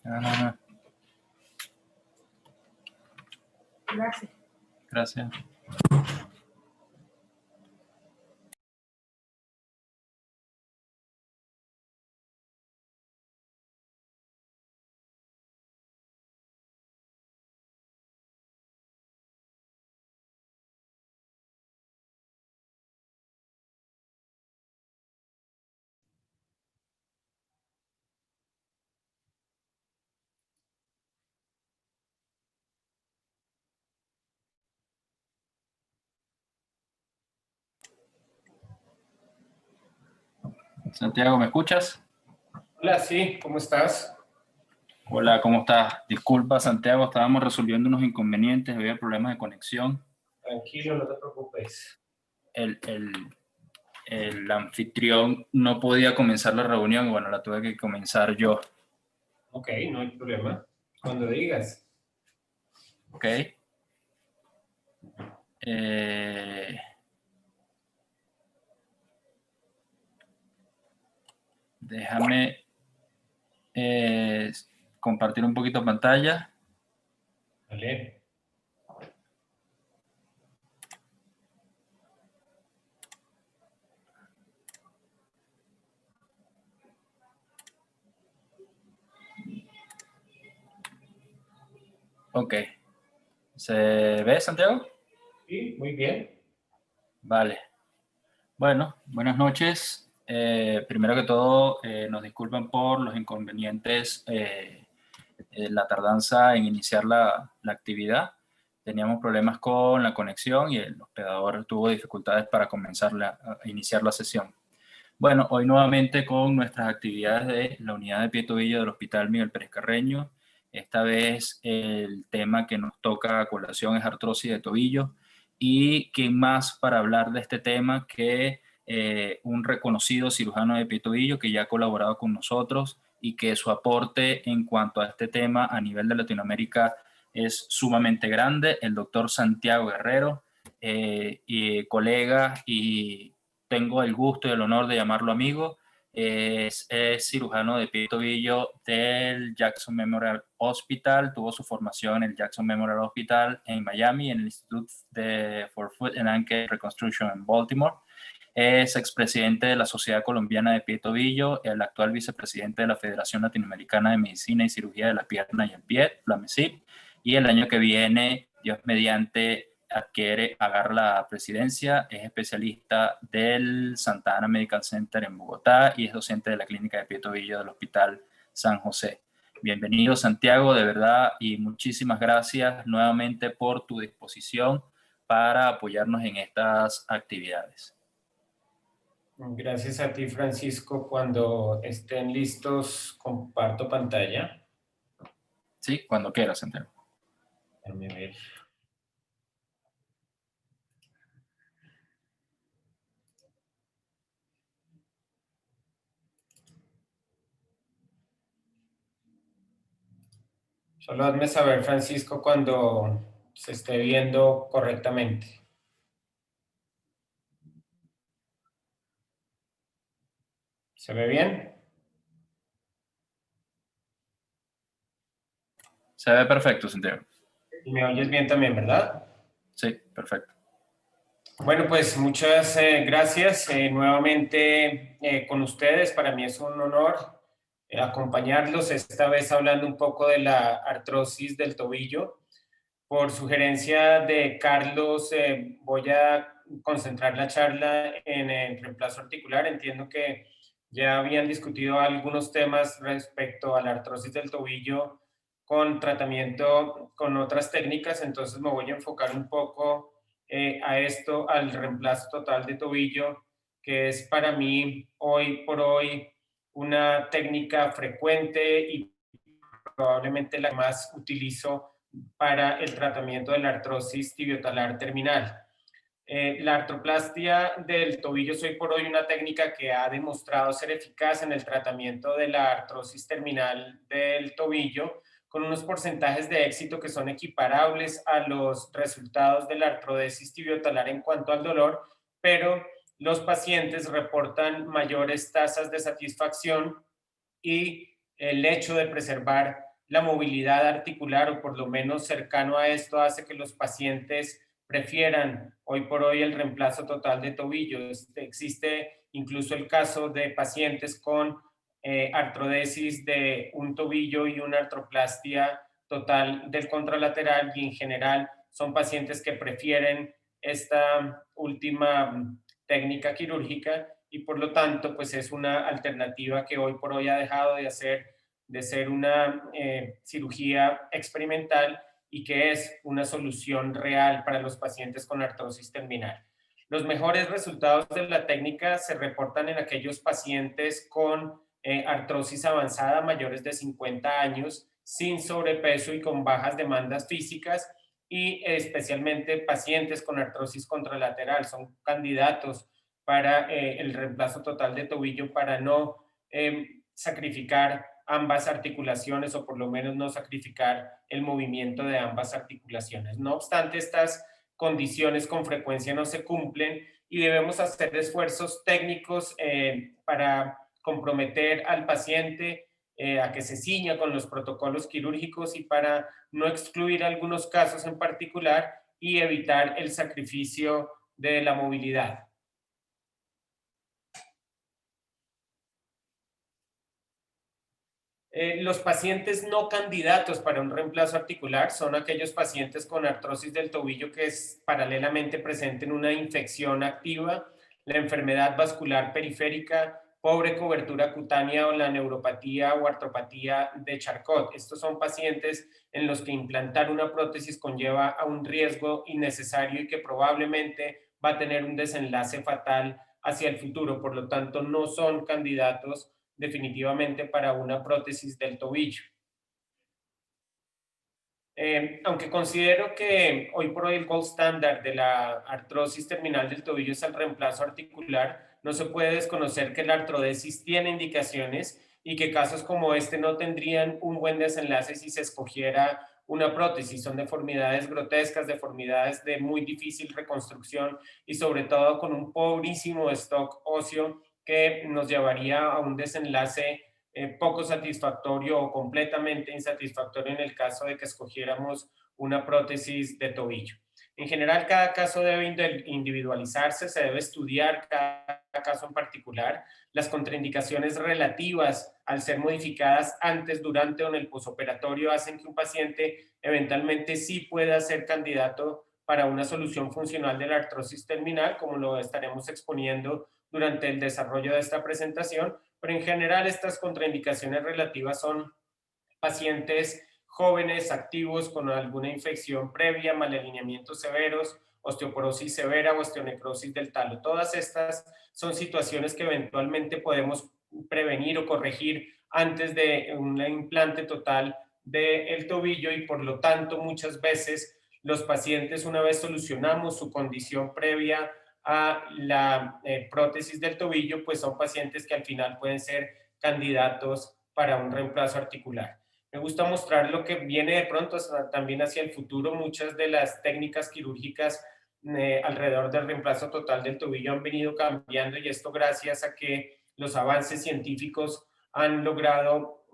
Ah, Gracias. gracias. Santiago, ¿me escuchas? Hola, sí, ¿cómo estás? Hola, ¿cómo estás? Disculpa, Santiago, estábamos resolviendo unos inconvenientes, había problemas de conexión. Tranquilo, no te preocupes. El anfitrión no podía comenzar la reunión y bueno, la tuve que comenzar yo. Ok, no hay problema. Cuando digas. ¿Ok? Déjame compartir un poquito pantalla. Vale. Ok. ¿Se ve, Santiago? Sí, muy bien. Vale. Bueno, buenas noches. Primero que todo, nos disculpan por los inconvenientes, la tardanza en iniciar la actividad. Teníamos problemas con la conexión y el hospedador tuvo dificultades para comenzar a iniciar la sesión. Bueno, hoy nuevamente con nuestras actividades de la unidad de pie y tobillo del Hospital Miguel Pérez Carreño. Esta vez el tema que nos toca a colación es artrosis de tobillo. Y quién más para hablar de este tema que un reconocido cirujano de pie y tobillo que ya ha colaborado con nosotros y que su aporte en cuanto a este tema a nivel de Latinoamérica es sumamente grande, el doctor Santiago Guerrero, y colega, y tengo el gusto y el honor de llamarlo amigo. Es cirujano de pie y tobillo del Jackson Memorial Hospital. Tuvo su formación en el Jackson Memorial Hospital en Miami, en el Institute for Foot and Ankle Reconstruction en Baltimore. Es expresidente de la Sociedad Colombiana de Pie y Tobillo, el actual vicepresidente de la Federación Latinoamericana de Medicina y Cirugía de la Pierna y el Pie, la MESIP, y el año que viene, Dios mediante, agarra la presidencia. Es especialista del Santa Ana Medical Center en Bogotá y es docente de la Clínica de Pie y Tobillo del Hospital San José. Bienvenido, Santiago, de verdad, y muchísimas gracias nuevamente por tu disposición para apoyarnos en estas actividades. Gracias a ti, Francisco. Cuando estén listos, comparto pantalla. Sí, cuando quieras, Santiago. Déjame ver. Solo hazme saber, Francisco, cuando se esté viendo correctamente. ¿Se ve bien? Se ve perfecto, Santiago. Y me oyes bien también, ¿verdad? Sí, perfecto. Bueno, pues muchas gracias nuevamente con ustedes. Para mí es un honor acompañarlos, esta vez hablando un poco de la artrosis del tobillo. Por sugerencia de Carlos, voy a concentrar la charla en el reemplazo articular. Entiendo que ya habían discutido algunos temas respecto a la artrosis del tobillo con tratamiento con otras técnicas, entonces me voy a enfocar un poco a esto, al reemplazo total de tobillo, que es para mí hoy por hoy una técnica frecuente y probablemente la que más utilizo para el tratamiento de la artrosis tibiotalar terminal. La artroplastia del tobillo es hoy por hoy una técnica que ha demostrado ser eficaz en el tratamiento de la artrosis terminal del tobillo, con unos porcentajes de éxito que son equiparables a los resultados de la artrodesis tibiotalar en cuanto al dolor, pero los pacientes reportan mayores tasas de satisfacción y el hecho de preservar la movilidad articular, o por lo menos cercano a esto, hace que los pacientes prefieran hoy por hoy el reemplazo total de tobillo. Existe incluso el caso de pacientes con artrodesis de un tobillo y una artroplastia total del contralateral, y en general son pacientes que prefieren esta última técnica quirúrgica, y por lo tanto pues es una alternativa que hoy por hoy ha dejado de ser una cirugía experimental y que es una solución real para los pacientes con artrosis terminal. Los mejores resultados de la técnica se reportan en aquellos pacientes con artrosis avanzada mayores de 50 años, sin sobrepeso y con bajas demandas físicas, y especialmente pacientes con artrosis contralateral son candidatos para el reemplazo total de tobillo, para no sacrificar ambas articulaciones, o por lo menos no sacrificar el movimiento de ambas articulaciones. No obstante, estas condiciones con frecuencia no se cumplen y debemos hacer esfuerzos técnicos para comprometer al paciente a que se ciña con los protocolos quirúrgicos, y para no excluir algunos casos en particular y evitar el sacrificio de la movilidad. Los pacientes no candidatos para un reemplazo articular son aquellos pacientes con artrosis del tobillo que paralelamente presenten una infección activa, la enfermedad vascular periférica, pobre cobertura cutánea o la neuropatía o artropatía de Charcot. Estos son pacientes en los que implantar una prótesis conlleva a un riesgo innecesario y que probablemente va a tener un desenlace fatal hacia el futuro. Por lo tanto, no son candidatos definitivamente para una prótesis del tobillo. Aunque considero que hoy por hoy el gold standard de la artrosis terminal del tobillo es el reemplazo articular, no se puede desconocer que la artrodesis tiene indicaciones y que casos como este no tendrían un buen desenlace si se escogiera una prótesis. Son deformidades grotescas, deformidades de muy difícil reconstrucción y sobre todo con un pobrísimo stock óseo que nos llevaría a un desenlace poco satisfactorio o completamente insatisfactorio en el caso de que escogiéramos una prótesis de tobillo. En general, cada caso debe individualizarse, se debe estudiar cada caso en particular. Las contraindicaciones relativas al ser modificadas antes, durante o en el posoperatorio hacen que un paciente eventualmente sí pueda ser candidato para una solución funcional de la artrosis terminal, como lo estaremos exponiendo durante el desarrollo de esta presentación, pero en general estas contraindicaciones relativas son pacientes jóvenes, activos, con alguna infección previa, malalineamientos severos, osteoporosis severa o osteonecrosis del talo. Todas estas son situaciones que eventualmente podemos prevenir o corregir antes de un implante total del tobillo, y por lo tanto muchas veces los pacientes, una vez solucionamos su condición previa a la prótesis del tobillo, pues son pacientes que al final pueden ser candidatos para un reemplazo articular. Me gusta mostrar lo que viene de pronto también hacia el futuro. Muchas de las técnicas quirúrgicas alrededor del reemplazo total del tobillo han venido cambiando, y esto gracias a que los avances científicos han logrado,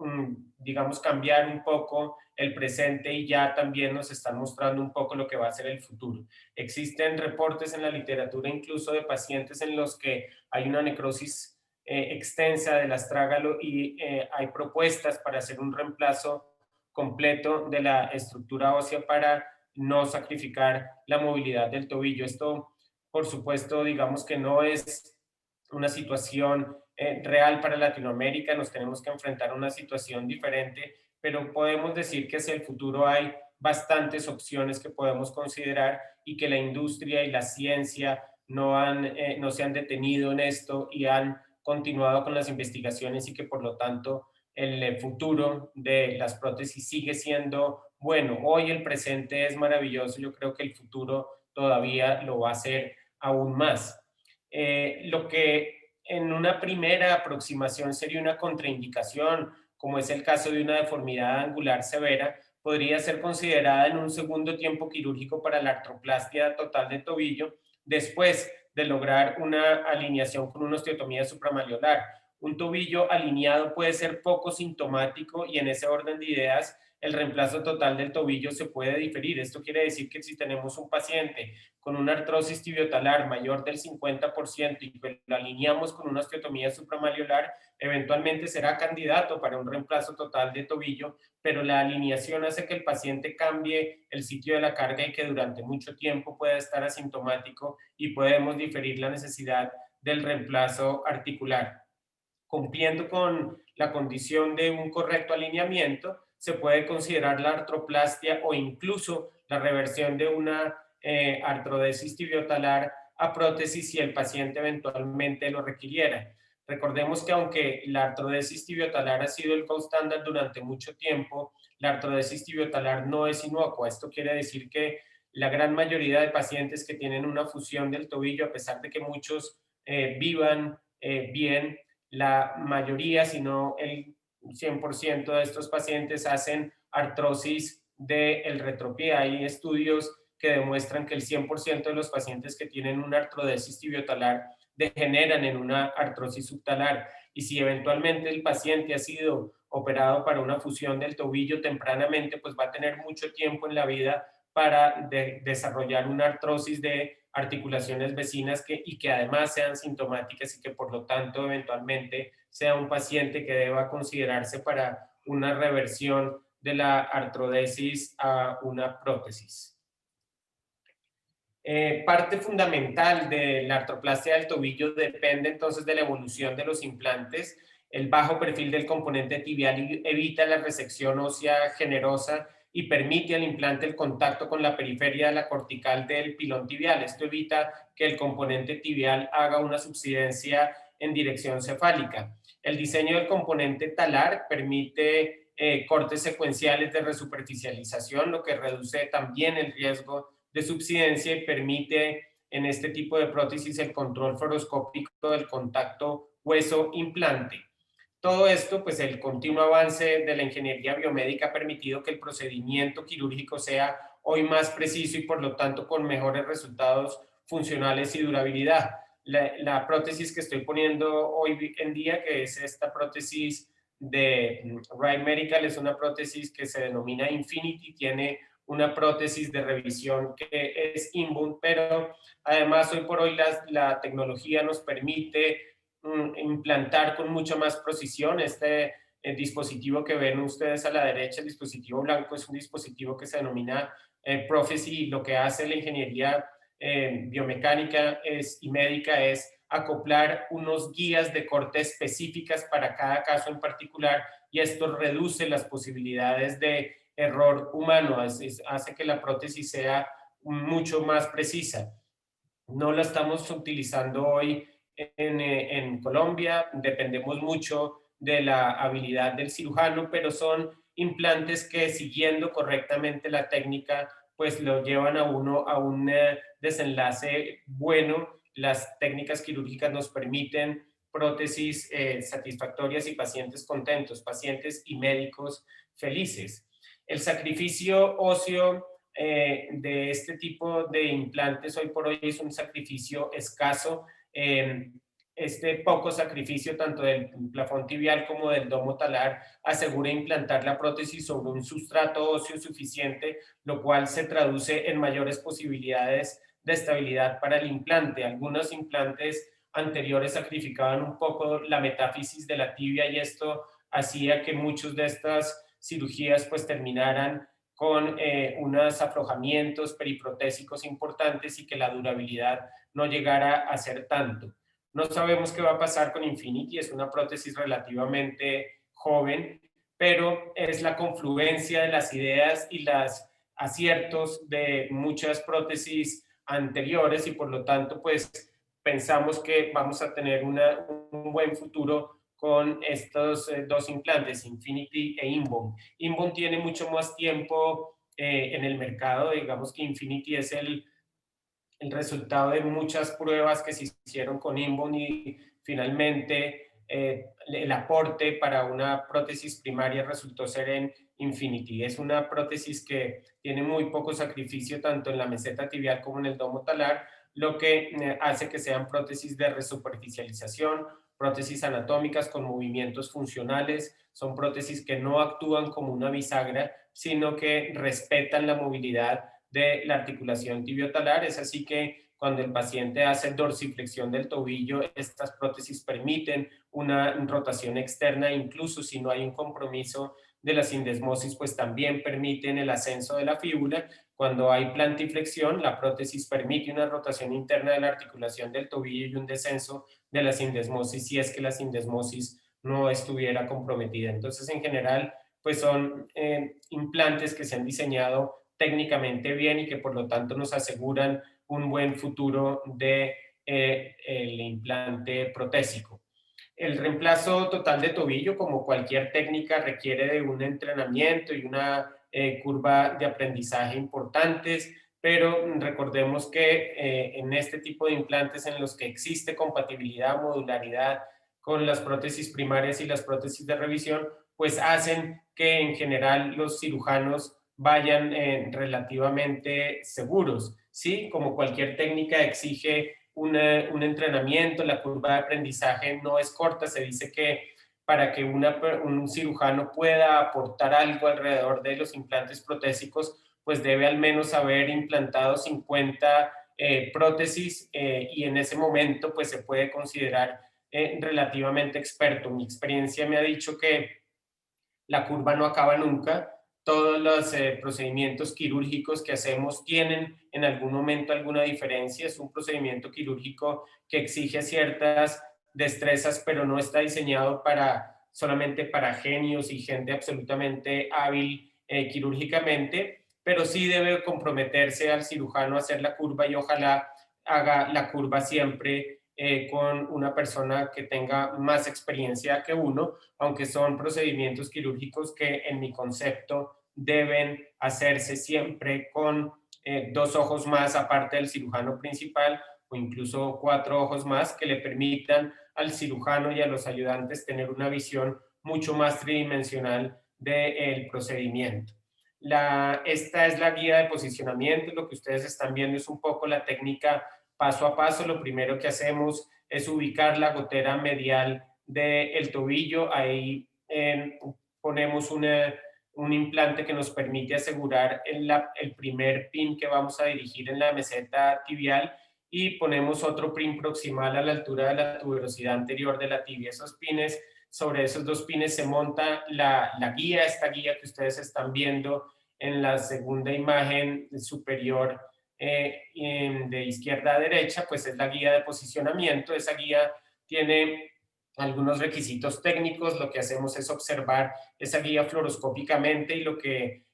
digamos, cambiar un poco el presente, y ya también nos están mostrando un poco lo que va a ser el futuro. Existen reportes en la literatura incluso de pacientes en los que hay una necrosis extensa del astrágalo y hay propuestas para hacer un reemplazo completo de la estructura ósea para no sacrificar la movilidad del tobillo. Esto, por supuesto, digamos que no es una situación real para Latinoamérica, nos tenemos que enfrentar a una situación diferente, pero podemos decir que hacia el futuro hay bastantes opciones que podemos considerar, y que la industria y la ciencia no se han detenido en esto y han continuado con las investigaciones, y que por lo tanto el futuro de las prótesis sigue siendo bueno. Hoy el presente es maravilloso, yo creo que el futuro todavía lo va a ser aún más. Lo que en una primera aproximación sería una contraindicación, como es el caso de una deformidad angular severa, podría ser considerada en un segundo tiempo quirúrgico para la artroplastia total de tobillo, después de lograr una alineación con una osteotomía supramalleolar. un tobillo alineado puede ser poco sintomático y en ese orden de ideas el reemplazo total del tobillo se puede diferir. Esto quiere decir que si tenemos un paciente con una artrosis tibiotalar mayor del 50% y lo alineamos con una osteotomía supramalleolar, eventualmente será candidato para un reemplazo total de tobillo, pero la alineación hace que el paciente cambie el sitio de la carga y que durante mucho tiempo pueda estar asintomático y podemos diferir la necesidad del reemplazo articular. Cumpliendo con la condición de un correcto alineamiento, se puede considerar la artroplastia o incluso la reversión de una artrodesis tibiotalar a prótesis si el paciente eventualmente lo requiriera. Recordemos que aunque la artrodesis tibiotalar ha sido el gold standard durante mucho tiempo, la artrodesis tibiotalar no es inocua. Esto quiere decir que la gran mayoría de pacientes que tienen una fusión del tobillo, a pesar de que muchos vivan bien, la mayoría, si no el 100% de estos pacientes hacen artrosis del retropié. Hay estudios que demuestran que el 100% de los pacientes que tienen una artrodesis tibiotalar degeneran en una artrosis subtalar. Y si eventualmente el paciente ha sido operado para una fusión del tobillo tempranamente, pues va a tener mucho tiempo en la vida para desarrollar una artrosis de articulaciones vecinas y que además sean sintomáticas y que por lo tanto eventualmente sea un paciente que deba considerarse para una reversión de la artrodesis a una prótesis. Parte fundamental de la artroplastia del tobillo depende entonces de la evolución de los implantes. El bajo perfil del componente tibial evita la resección ósea generosa y permite al implante el contacto con la periferia de la cortical del pilón tibial. Esto evita que el componente tibial haga una subsidencia en dirección cefálica. El diseño del componente talar permite cortes secuenciales de resuperficialización, lo que reduce también el riesgo de subsidencia y permite en este tipo de prótesis el control fluoroscópico del contacto hueso-implante. Todo esto, pues el continuo avance de la ingeniería biomédica ha permitido que el procedimiento quirúrgico sea hoy más preciso y por lo tanto con mejores resultados funcionales y durabilidad. La prótesis que estoy poniendo hoy en día, que es esta prótesis de Wright Medical, es una prótesis que se denomina Infinity, tiene una prótesis de revisión que es Inbone, pero además hoy por hoy la tecnología nos permite implantar con mucha más precisión. Este dispositivo que ven ustedes a la derecha, el dispositivo blanco, es un dispositivo que se denomina Prophecy, y lo que hace la ingeniería biomecánica y médica es acoplar unos guías de corte específicas para cada caso en particular, y esto reduce las posibilidades de error humano, hace que la prótesis sea mucho más precisa. No la estamos utilizando hoy en Colombia, dependemos mucho de la habilidad del cirujano, pero son implantes que siguiendo correctamente la técnica, pues lo llevan a uno a un desenlace bueno. Las técnicas quirúrgicas nos permiten prótesis satisfactorias y pacientes contentos, pacientes y médicos felices. El sacrificio óseo de este tipo de implantes hoy por hoy es un sacrificio escaso. Este poco sacrificio tanto del plafón tibial como del domo talar asegura implantar la prótesis sobre un sustrato óseo suficiente, lo cual se traduce en mayores posibilidades de estabilidad para el implante. Algunos implantes anteriores sacrificaban un poco la metáfisis de la tibia y esto hacía que muchas de estas cirugías pues terminaran con unos aflojamientos periprotésicos importantes y que la durabilidad no llegara a ser tanto. No sabemos qué va a pasar con Infinity, es una prótesis relativamente joven, pero es la confluencia de las ideas y los aciertos de muchas prótesis anteriores y por lo tanto pues pensamos que vamos a tener un buen futuro con estos dos implantes, Infinity e Inbone. Inbone tiene mucho más tiempo en el mercado, digamos que Infinity es el resultado de muchas pruebas que se hicieron con Inbone y finalmente el aporte para una prótesis primaria resultó ser en Infinity. Es una prótesis que tiene muy poco sacrificio tanto en la meseta tibial como en el domo talar, lo que hace que sean prótesis de resuperficialización, prótesis anatómicas con movimientos funcionales, son prótesis que no actúan como una bisagra, sino que respetan la movilidad de la articulación tibiotalar. Es así que cuando el paciente hace dorsiflexión del tobillo, estas prótesis permiten una rotación externa, incluso si no hay un compromiso de la sindesmosis, pues también permiten el ascenso de la fíbula. Cuando hay plantiflexión, la prótesis permite una rotación interna de la articulación del tobillo y un descenso de la sindesmosis si es que la sindesmosis no estuviera comprometida. Entonces, en general, pues son implantes que se han diseñado técnicamente bien y que por lo tanto nos aseguran un buen futuro de el implante protésico. El reemplazo total de tobillo, como cualquier técnica, requiere de un entrenamiento y una curva de aprendizaje importantes, pero recordemos que en este tipo de implantes en los que existe compatibilidad, modularidad con las prótesis primarias y las prótesis de revisión, pues hacen que en general los cirujanos vayan relativamente seguros, ¿sí? Como cualquier técnica exige un entrenamiento, la curva de aprendizaje no es corta, se dice que para que un cirujano pueda aportar algo alrededor de los implantes protésicos, pues debe al menos haber implantado 50 prótesis y en ese momento pues se puede considerar relativamente experto. Mi experiencia me ha dicho que la curva no acaba nunca. Todos los procedimientos quirúrgicos que hacemos tienen en algún momento alguna diferencia. Es un procedimiento quirúrgico que exige ciertas destrezas, pero no está diseñado solamente para genios y gente absolutamente hábil quirúrgicamente, pero sí debe comprometerse al cirujano a hacer la curva y ojalá haga la curva siempre con una persona que tenga más experiencia que uno, aunque son procedimientos quirúrgicos que en mi concepto deben hacerse siempre con 2 ojos más aparte del cirujano principal o incluso 4 ojos más que le permitan al cirujano y a los ayudantes tener una visión mucho más tridimensional del procedimiento. Esta es la guía de posicionamiento. Lo que ustedes están viendo es un poco la técnica paso a paso. Lo primero que hacemos es ubicar la gotera medial del tobillo. Ahí ponemos un implante que nos permite asegurar el primer pin que vamos a dirigir en la meseta tibial y ponemos otro pin proximal a la altura de la tuberosidad anterior de la tibia. Esos pines, sobre esos 2 pines se monta la guía, esta guía que ustedes están viendo en la segunda imagen superior de izquierda a derecha, pues es la guía de posicionamiento. Esa guía tiene algunos requisitos técnicos. Lo que hacemos es observar esa guía fluoroscópicamente y lo que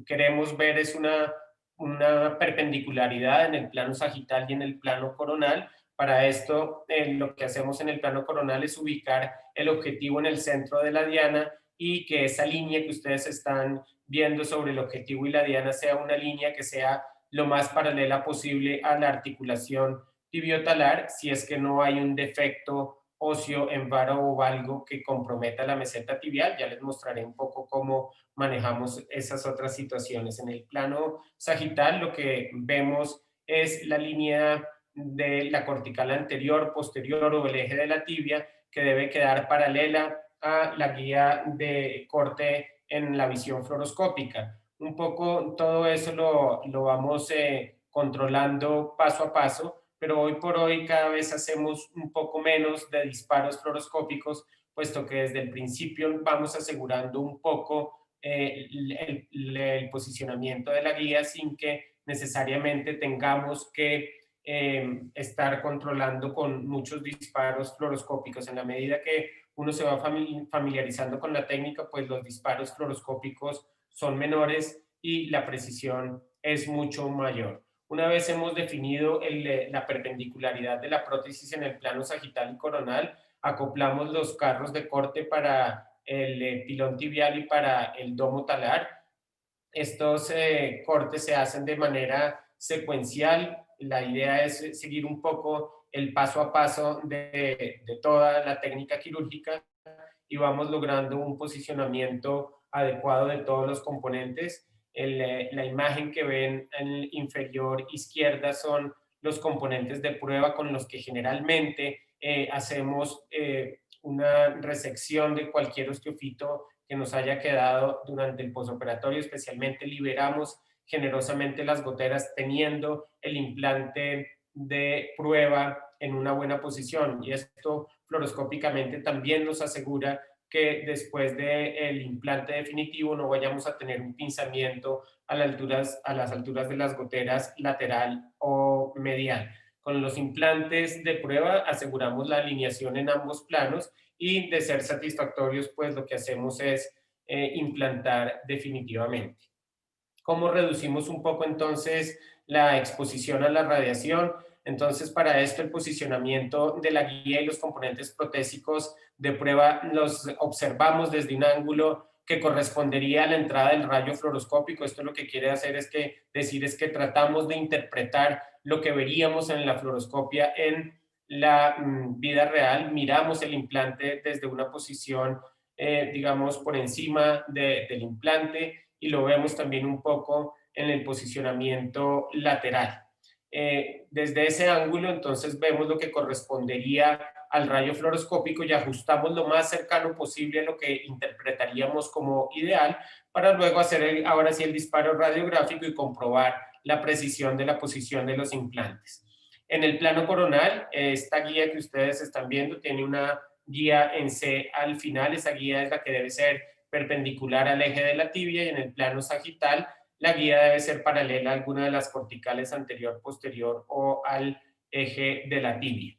queremos ver es una perpendicularidad en el plano sagital y en el plano coronal. Para esto, lo que hacemos en el plano coronal es ubicar el objetivo en el centro de la diana y que esa línea que ustedes están viendo sobre el objetivo y la diana sea una línea que sea lo más paralela posible a la articulación tibiotalar, si es que no hay un defecto óseo en varo o valgo que comprometa la meseta tibial. Ya les mostraré un poco cómo manejamos esas otras situaciones. En el plano sagital lo que vemos es la línea de la cortical anterior, posterior o el eje de la tibia que debe quedar paralela a la guía de corte en la visión fluoroscópica. Un poco todo eso lo vamos controlando paso a paso, pero hoy por hoy cada vez hacemos un poco menos de disparos fluoroscópicos, puesto que desde el principio vamos asegurando un poco el posicionamiento de la guía sin que necesariamente tengamos que estar controlando con muchos disparos fluoroscópicos. En la medida que uno se va familiarizando con la técnica, pues los disparos fluoroscópicos son menores y la precisión es mucho mayor. Una vez hemos definido la perpendicularidad de la prótesis en el plano sagital y coronal, acoplamos los carros de corte para el pilón tibial y para el domo talar. Estos cortes se hacen de manera secuencial. La idea es seguir un poco el paso a paso de toda la técnica quirúrgica y vamos logrando un posicionamiento adecuado de todos los componentes. La imagen que ven en inferior izquierda son los componentes de prueba con los que generalmente hacemos una resección de cualquier osteofito que nos haya quedado durante el posoperatorio, especialmente liberamos generosamente las goteras teniendo el implante de prueba en una buena posición, y esto fluoroscópicamente también nos asegura que después del implante definitivo no vayamos a tener un pinzamiento a las alturas de las goteras lateral o medial. Con los implantes de prueba aseguramos la alineación en ambos planos, y de ser satisfactorios, pues lo que hacemos es implantar definitivamente. ¿Cómo reducimos un poco entonces la exposición a la radiación? Entonces, para esto el posicionamiento de la guía y los componentes protésicos de prueba los observamos desde un ángulo que correspondería a la entrada del rayo fluoroscópico. Esto lo que quiere hacer es decir que tratamos de interpretar lo que veríamos en la fluoroscopia en la vida real. Miramos el implante desde una posición, digamos, por encima del implante, y lo vemos también un poco en el posicionamiento lateral. Desde ese ángulo, entonces, vemos lo que correspondería al rayo fluoroscópico y ajustamos lo más cercano posible a lo que interpretaríamos como ideal, para luego hacer ahora sí el disparo radiográfico y comprobar la precisión de la posición de los implantes. En el plano coronal, esta guía que ustedes están viendo tiene una guía en C al final. Esa guía es la que debe ser perpendicular al eje de la tibia, y en el plano sagital la guía debe ser paralela a alguna de las corticales anterior, posterior o al eje de la tibia.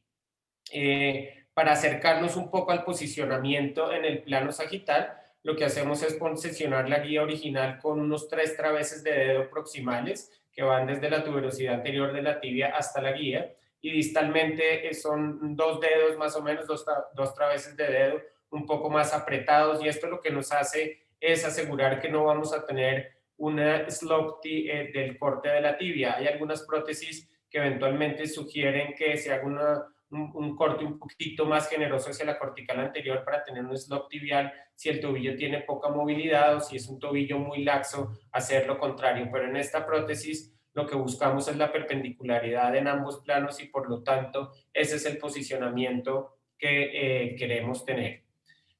Para acercarnos un poco al posicionamiento en el plano sagital, lo que hacemos es posicionar la guía original con unos 3 traveses de dedo proximales que van desde la tuberosidad anterior de la tibia hasta la guía, y distalmente son 2 dedos más o menos, dos traveses de dedo un poco más apretados, y esto lo que nos hace es asegurar que no vamos a tener una slope del corte de la tibia. Hay algunas prótesis que eventualmente sugieren que se haga un corte un poquito más generoso hacia la cortical anterior para tener un slope tibial si el tobillo tiene poca movilidad, o si es un tobillo muy laxo, hacer lo contrario. Pero en esta prótesis lo que buscamos es la perpendicularidad en ambos planos, y por lo tanto ese es el posicionamiento que queremos tener.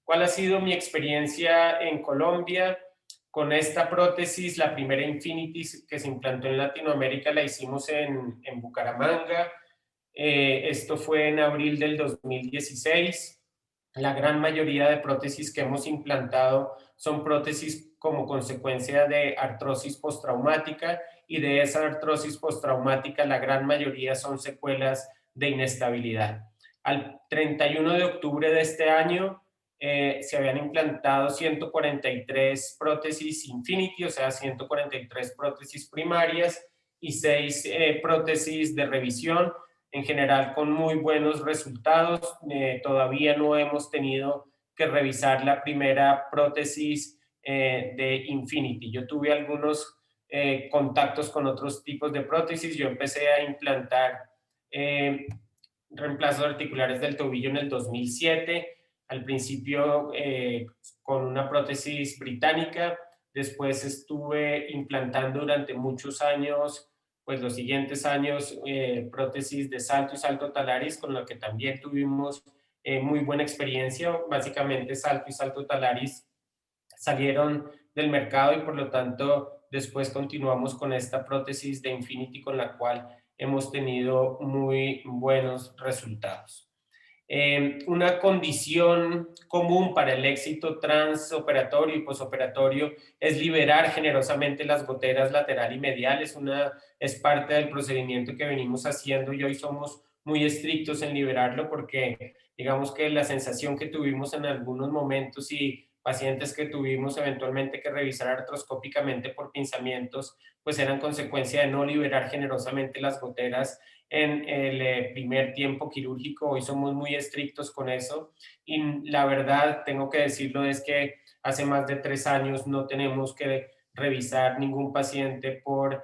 ¿Cuál ha sido mi experiencia en Colombia? Con esta prótesis, la primera Infinity que se implantó en Latinoamérica la hicimos en Bucaramanga. Esto fue en abril del 2016. La gran mayoría de prótesis que hemos implantado son prótesis como consecuencia de artrosis postraumática, y de esa artrosis postraumática la gran mayoría son secuelas de inestabilidad. Al 31 de octubre de este año se habían implantado 143 prótesis Infinity, o sea, 143 prótesis primarias y 6 prótesis de revisión, en general con muy buenos resultados. Todavía no hemos tenido que revisar la primera prótesis de Infinity. Yo tuve algunos contactos con otros tipos de prótesis. Yo empecé a implantar reemplazos articulares del tobillo en el 2007, al principio con una prótesis británica. Después estuve implantando durante muchos años, pues los siguientes años, prótesis de salto y salto talaris, con lo que también tuvimos muy buena experiencia. Básicamente salto y salto talaris salieron del mercado, y por lo tanto después continuamos con esta prótesis de Infinity, con la cual hemos tenido muy buenos resultados. Una condición común para el éxito transoperatorio y posoperatorio es liberar generosamente las goteras lateral y medial. Es parte del procedimiento que venimos haciendo, y hoy somos muy estrictos en liberarlo, porque digamos que la sensación que tuvimos en algunos momentos, y pacientes que tuvimos eventualmente que revisar artroscópicamente por pinzamientos, pues eran consecuencia de no liberar generosamente las goteras en el primer tiempo quirúrgico. Hoy somos muy estrictos con eso, y la verdad, tengo que decirlo, es que hace más de 3 años no tenemos que revisar ningún paciente por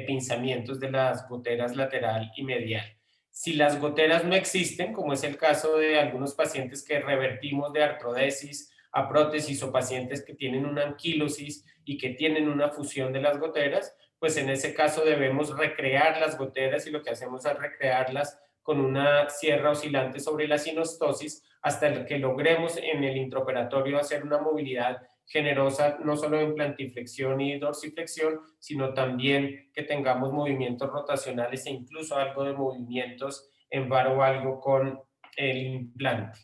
pinzamientos de las goteras lateral y medial. Si las goteras no existen, como es el caso de algunos pacientes que revertimos de artrodesis a prótesis, o pacientes que tienen una anquilosis y que tienen una fusión de las goteras, pues en ese caso debemos recrear las goteras, y lo que hacemos al recrearlas, con una sierra oscilante sobre la sinostosis hasta que logremos en el intraoperatorio hacer una movilidad generosa, no solo en plantiflexión y dorsiflexión, sino también que tengamos movimientos rotacionales e incluso algo de movimientos en varovalgo con el implante.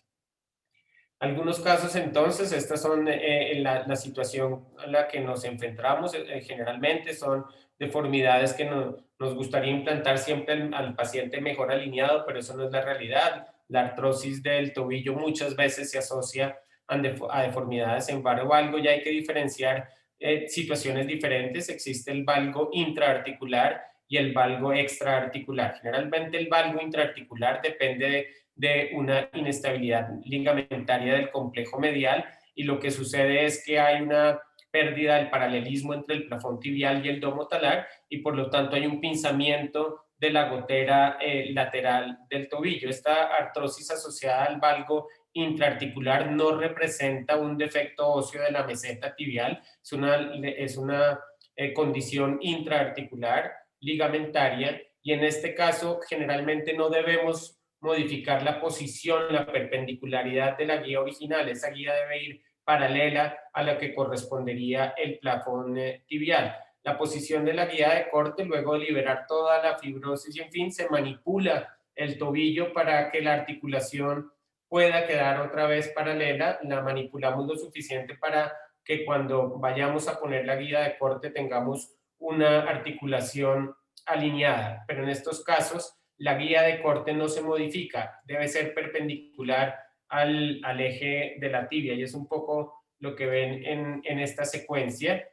Algunos casos entonces, estas son la situación a la que nos enfrentamos generalmente, son deformidades que nos gustaría implantar siempre al paciente mejor alineado, pero eso no es la realidad. La artrosis del tobillo muchas veces se asocia a deformidades en varovalgo y hay que diferenciar situaciones diferentes. Existe el valgo intraarticular y el valgo extraarticular. Generalmente el valgo intraarticular depende de una inestabilidad ligamentaria del complejo medial y lo que sucede es que hay una pérdida del paralelismo entre el plafón tibial y el domo talar y por lo tanto hay un pinzamiento de la gotera lateral del tobillo. Esta artrosis asociada al valgo intraarticular no representa un defecto óseo de la meseta tibial, es una condición intraarticular ligamentaria y en este caso generalmente no debemos modificar la posición, la perpendicularidad de la guía original. Esa guía debe ir paralela a la que correspondería el plafón tibial. La posición de la guía de corte, luego de liberar toda la fibrosis y en fin, se manipula el tobillo para que la articulación pueda quedar otra vez paralela. La manipulamos lo suficiente para que cuando vayamos a poner la guía de corte tengamos una articulación alineada. Pero en estos casos, la guía de corte no se modifica, debe ser perpendicular al eje de la tibia y es un poco lo que ven en esta secuencia.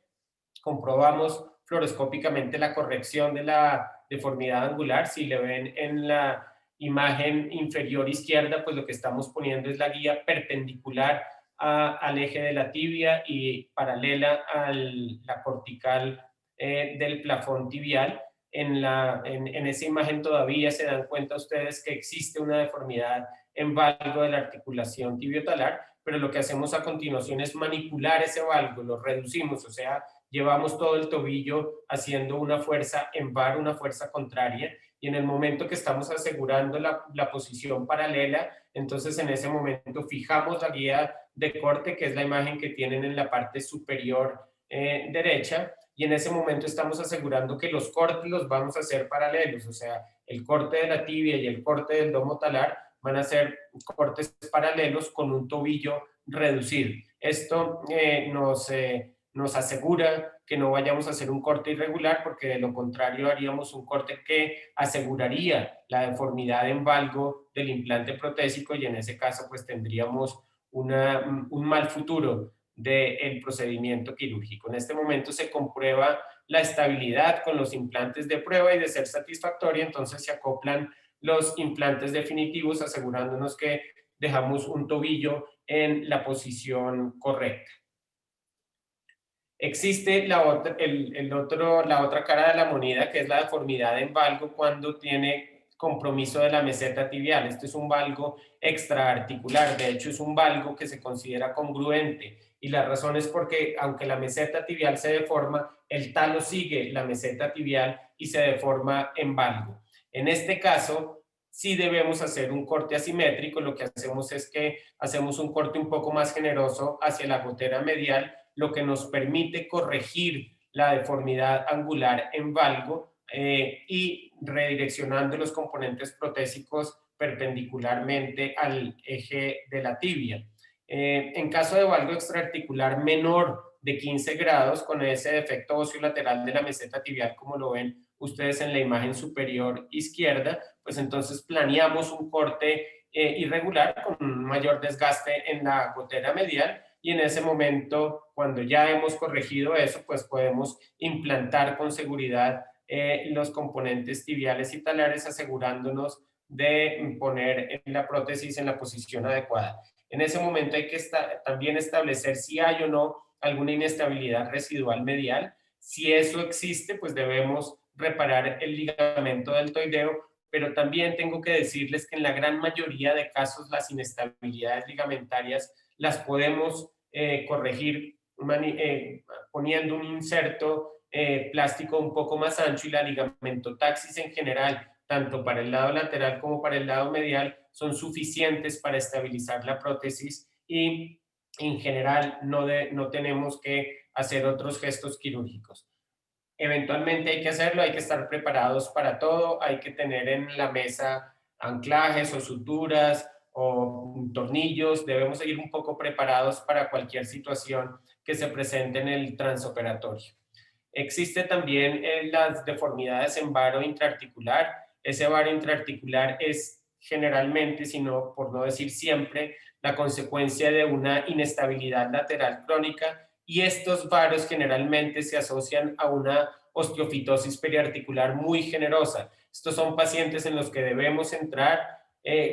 Comprobamos fluoroscópicamente la corrección de la deformidad angular. Si le ven en la imagen inferior izquierda, pues lo que estamos poniendo es la guía perpendicular al eje de la tibia y paralela a la cortical del plafón tibial. En esa imagen todavía se dan cuenta ustedes que existe una deformidad en valgo de la articulación tibiotalar, pero lo que hacemos a continuación es manipular ese valgo, lo reducimos, o sea, llevamos todo el tobillo haciendo una fuerza en var, una fuerza contraria, y en el momento que estamos asegurando la posición paralela, entonces en ese momento fijamos la guía de corte, que es la imagen que tienen en la parte superior derecha, y en ese momento estamos asegurando que los cortes los vamos a hacer paralelos, o sea, el corte de la tibia y el corte del domo talar van a ser cortes paralelos con un tobillo reducido. Esto nos asegura que no vayamos a hacer un corte irregular, porque de lo contrario haríamos un corte que aseguraría la deformidad en valgo del implante protésico y en ese caso pues tendríamos un mal futuro del procedimiento quirúrgico. En este momento se comprueba la estabilidad con los implantes de prueba y de ser satisfactoria, entonces se acoplan los implantes definitivos asegurándonos que dejamos un tobillo en la posición correcta. Existe la otra cara de la moneda, que es la deformidad en valgo cuando tiene compromiso de la meseta tibial. Este es un valgo extraarticular, de hecho es un valgo que se considera congruente y la razón es porque aunque la meseta tibial se deforma, el talo sigue la meseta tibial y se deforma en valgo. En este caso, sí debemos hacer un corte asimétrico. Lo que hacemos es que hacemos un corte un poco más generoso hacia la gotera medial, lo que nos permite corregir la deformidad angular en valgo y redireccionando los componentes protésicos perpendicularmente al eje de la tibia. En caso de valgo extraarticular menor de 15 grados, con ese defecto óseo lateral de la meseta tibial, como lo ven ustedes en la imagen superior izquierda, pues entonces planeamos un corte irregular con un mayor desgaste en la gotera medial y en ese momento, cuando ya hemos corregido eso, pues podemos implantar con seguridad los componentes tibiales y talares asegurándonos de poner la prótesis en la posición adecuada. En ese momento hay que también establecer si hay o no alguna inestabilidad residual medial. Si eso existe, pues debemos reparar el ligamento deltoideo, pero también tengo que decirles que en la gran mayoría de casos las inestabilidades ligamentarias las podemos corregir poniendo un inserto plástico un poco más ancho y la ligamentotaxis en general tanto para el lado lateral como para el lado medial, son suficientes para estabilizar la prótesis y en general no tenemos que hacer otros gestos quirúrgicos. Eventualmente hay que hacerlo, hay que estar preparados para todo, hay que tener en la mesa anclajes o suturas o tornillos, debemos seguir un poco preparados para cualquier situación que se presente en el transoperatorio. Existe también las deformidades en varo intraarticular. Ese varo intraarticular es generalmente, sino por no decir siempre, la consecuencia de una inestabilidad lateral crónica, y estos varos generalmente se asocian a una osteofitosis periarticular muy generosa. Estos son pacientes en los que debemos entrar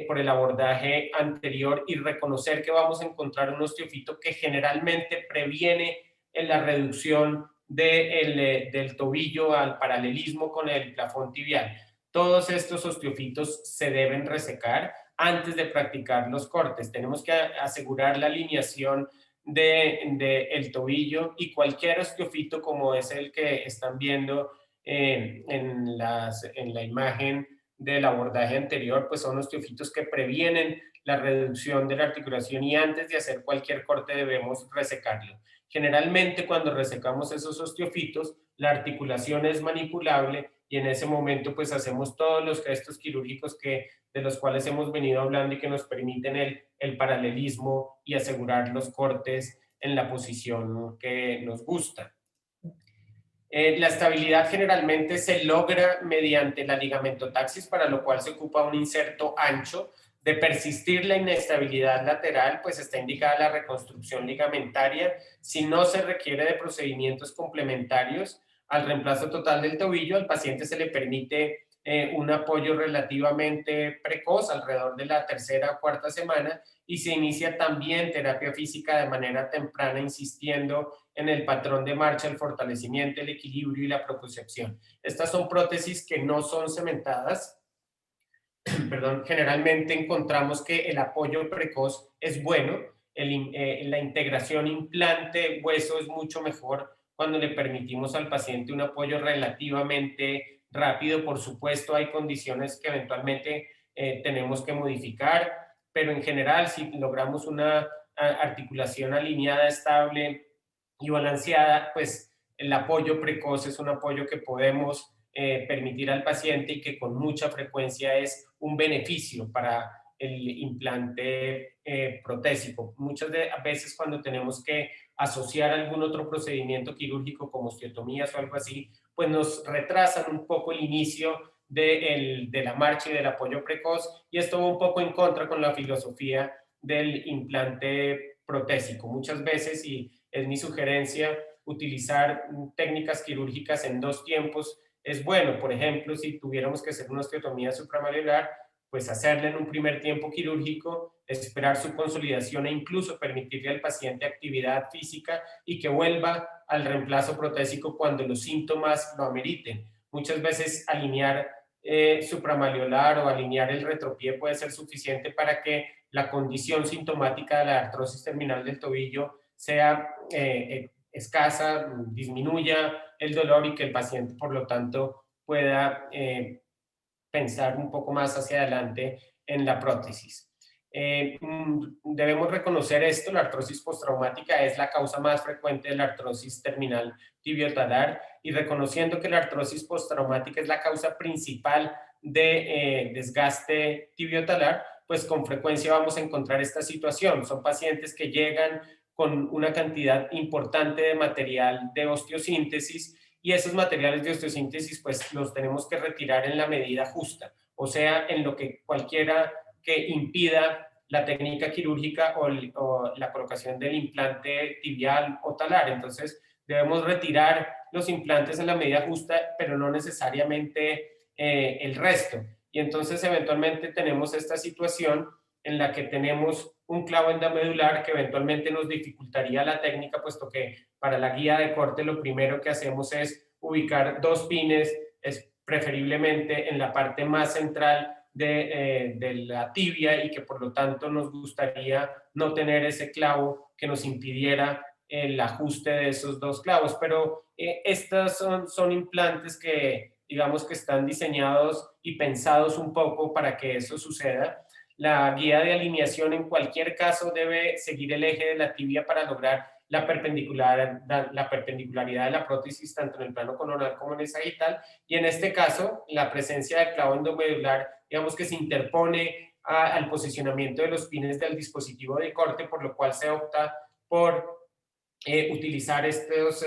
por el abordaje anterior y reconocer que vamos a encontrar un osteofito que generalmente previene en la reducción del tobillo al paralelismo con el plafón tibial. Todos estos osteofitos se deben resecar antes de practicar los cortes. Tenemos que asegurar la alineación del tobillo, y cualquier osteofito como es el que están viendo en la imagen del abordaje anterior, pues son osteofitos que previenen la reducción de la articulación, y antes de hacer cualquier corte debemos resecarlo. Generalmente cuando resecamos esos osteofitos, la articulación es manipulable y en ese momento pues hacemos todos los gestos quirúrgicos de los cuales hemos venido hablando y que nos permiten el paralelismo y asegurar los cortes en la posición que nos gusta. La estabilidad generalmente se logra mediante la ligamentotaxis, para lo cual se ocupa un inserto ancho. De persistir la inestabilidad lateral, pues está indicada la reconstrucción ligamentaria. Si no se requiere de procedimientos complementarios al reemplazo total del tobillo, al paciente se le permite un apoyo relativamente precoz, alrededor de la tercera o cuarta semana, y se inicia también terapia física de manera temprana, insistiendo en el patrón de marcha, el fortalecimiento, el equilibrio y la propiocepción. Estas son prótesis que no son cementadas. Perdón, generalmente encontramos que el apoyo precoz es bueno, la integración implante-hueso es mucho mejor cuando le permitimos al paciente un apoyo relativamente rápido. Por supuesto, hay condiciones que eventualmente tenemos que modificar, pero en general, si logramos una articulación alineada, estable y balanceada, pues el apoyo precoz es un apoyo que podemos permitir al paciente y que con mucha frecuencia es un beneficio para el implante protésico. Muchas veces cuando tenemos que asociar algún otro procedimiento quirúrgico como osteotomías o algo así, pues nos retrasan un poco el inicio de la marcha y del apoyo precoz, y esto va un poco en contra con la filosofía del implante protésico. Muchas veces, y es mi sugerencia, utilizar técnicas quirúrgicas en 2 tiempos es bueno. Por ejemplo, si tuviéramos que hacer una osteotomía supramalleolar, pues hacerla en un primer tiempo quirúrgico, esperar su consolidación e incluso permitirle al paciente actividad física y que vuelva al reemplazo protésico cuando los síntomas lo ameriten. Muchas veces alinear supramalleolar o alinear el retropié puede ser suficiente para que la condición sintomática de la artrosis terminal del tobillo sea escasa, disminuya el dolor y que el paciente, por lo tanto, pueda pensar un poco más hacia adelante en la prótesis. Debemos reconocer esto: la artrosis postraumática es la causa más frecuente de la artrosis terminal tibiotalar, y reconociendo que la artrosis postraumática es la causa principal de desgaste tibiotalar, pues con frecuencia vamos a encontrar esta situación. Son pacientes que llegan con una cantidad importante de material de osteosíntesis, y esos materiales de osteosíntesis pues los tenemos que retirar en la medida justa, o sea, en lo que cualquiera que impida la técnica quirúrgica o la colocación del implante tibial o talar. Entonces debemos retirar los implantes en la medida justa, pero no necesariamente el resto. Y entonces eventualmente tenemos esta situación en la que tenemos un clavo endomedular que eventualmente nos dificultaría la técnica, puesto que para la guía de corte lo primero que hacemos es ubicar 2 pines, preferiblemente en la parte más central de la tibia, y que por lo tanto nos gustaría no tener ese clavo que nos impidiera el ajuste de esos 2 clavos. Pero estos son implantes que digamos que están diseñados y pensados un poco para que eso suceda. La guía de alineación en cualquier caso debe seguir el eje de la tibia para lograr la perpendicularidad de la prótesis tanto en el plano coronal como en el sagital, y en este caso la presencia del clavo endomedular, digamos que se interpone al posicionamiento de los pines del dispositivo de corte, por lo cual se opta por utilizar estos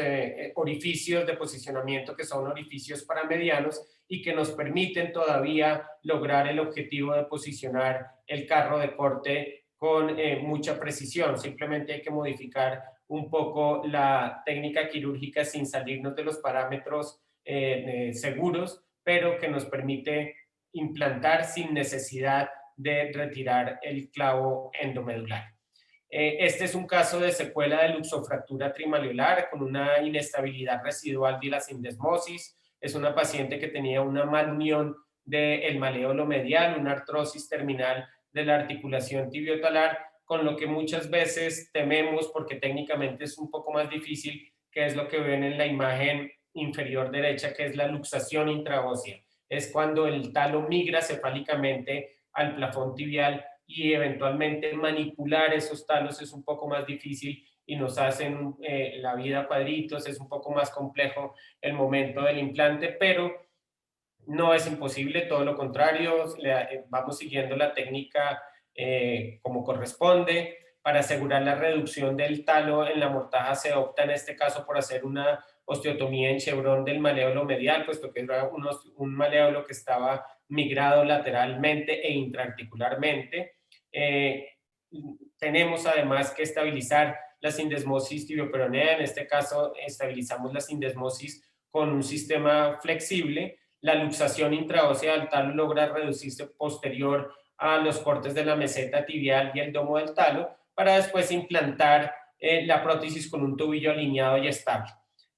orificios de posicionamiento que son orificios paramedianos y que nos permiten todavía lograr el objetivo de posicionar el carro de corte con mucha precisión. Simplemente hay que modificar un poco la técnica quirúrgica sin salirnos de los parámetros seguros, pero que nos permite implantar sin necesidad de retirar el clavo endomedular. Este es un caso de secuela de luxofractura trimaleolar con una inestabilidad residual de la sindesmosis. Es una paciente que tenía una malunión del maleolo medial, una artrosis terminal de la articulación tibiotalar, con lo que muchas veces tememos, porque técnicamente es un poco más difícil, que es lo que ven en la imagen inferior derecha, que es la luxación intraósea. Es cuando el talo migra cefálicamente al plafón tibial, y eventualmente manipular esos talos es un poco más difícil y nos hacen la vida cuadritos, es un poco más complejo el momento del implante, pero no es imposible, todo lo contrario, vamos siguiendo la técnica como corresponde. Para asegurar la reducción del talo en la mortaja se opta en este caso por hacer una osteotomía en chevrón del maleolo medial, puesto que era un maleolo que estaba migrado lateralmente e intraarticularmente. Tenemos además que estabilizar la sindesmosis tibioperonea. En este caso estabilizamos la sindesmosis con un sistema flexible. La luxación intraósea del talo logra reducirse posterior a los cortes de la meseta tibial y el domo del talo, para después implantar la prótesis con un tobillo alineado y estable.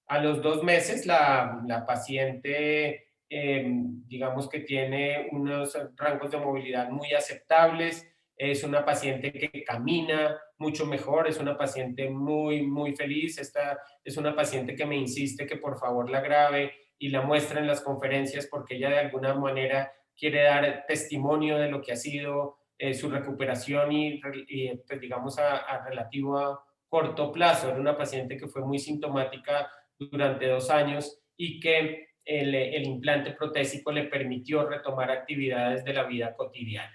A los 2 meses la paciente digamos que tiene unos rangos de movilidad muy aceptables, es una paciente que camina mucho mejor, es una paciente muy feliz. Esta es una paciente que me insiste que por favor la grabe y la muestre en las conferencias, porque ella de alguna manera quiere dar testimonio de lo que ha sido su recuperación y pues digamos a relativo a corto plazo. Era una paciente que fue muy sintomática durante 2 años y que el implante protésico le permitió retomar actividades de la vida cotidiana.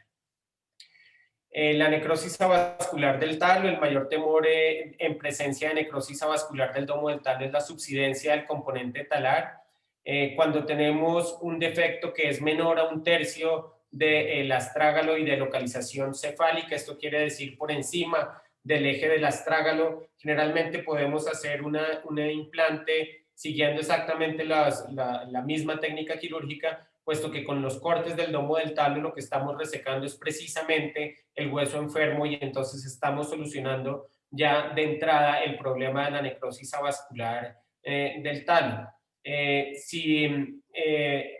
La necrosis avascular del talo, el mayor temor en presencia de necrosis avascular del domo del talo es la subsidencia del componente talar. Cuando tenemos un defecto que es menor a 1/3 del astrágalo y de localización cefálica, esto quiere decir por encima del eje del astrágalo, generalmente podemos hacer un implante siguiendo exactamente la misma técnica quirúrgica, puesto que con los cortes del domo del talo lo que estamos resecando es precisamente el hueso enfermo, y entonces estamos solucionando ya de entrada el problema de la necrosis avascular del talo. Si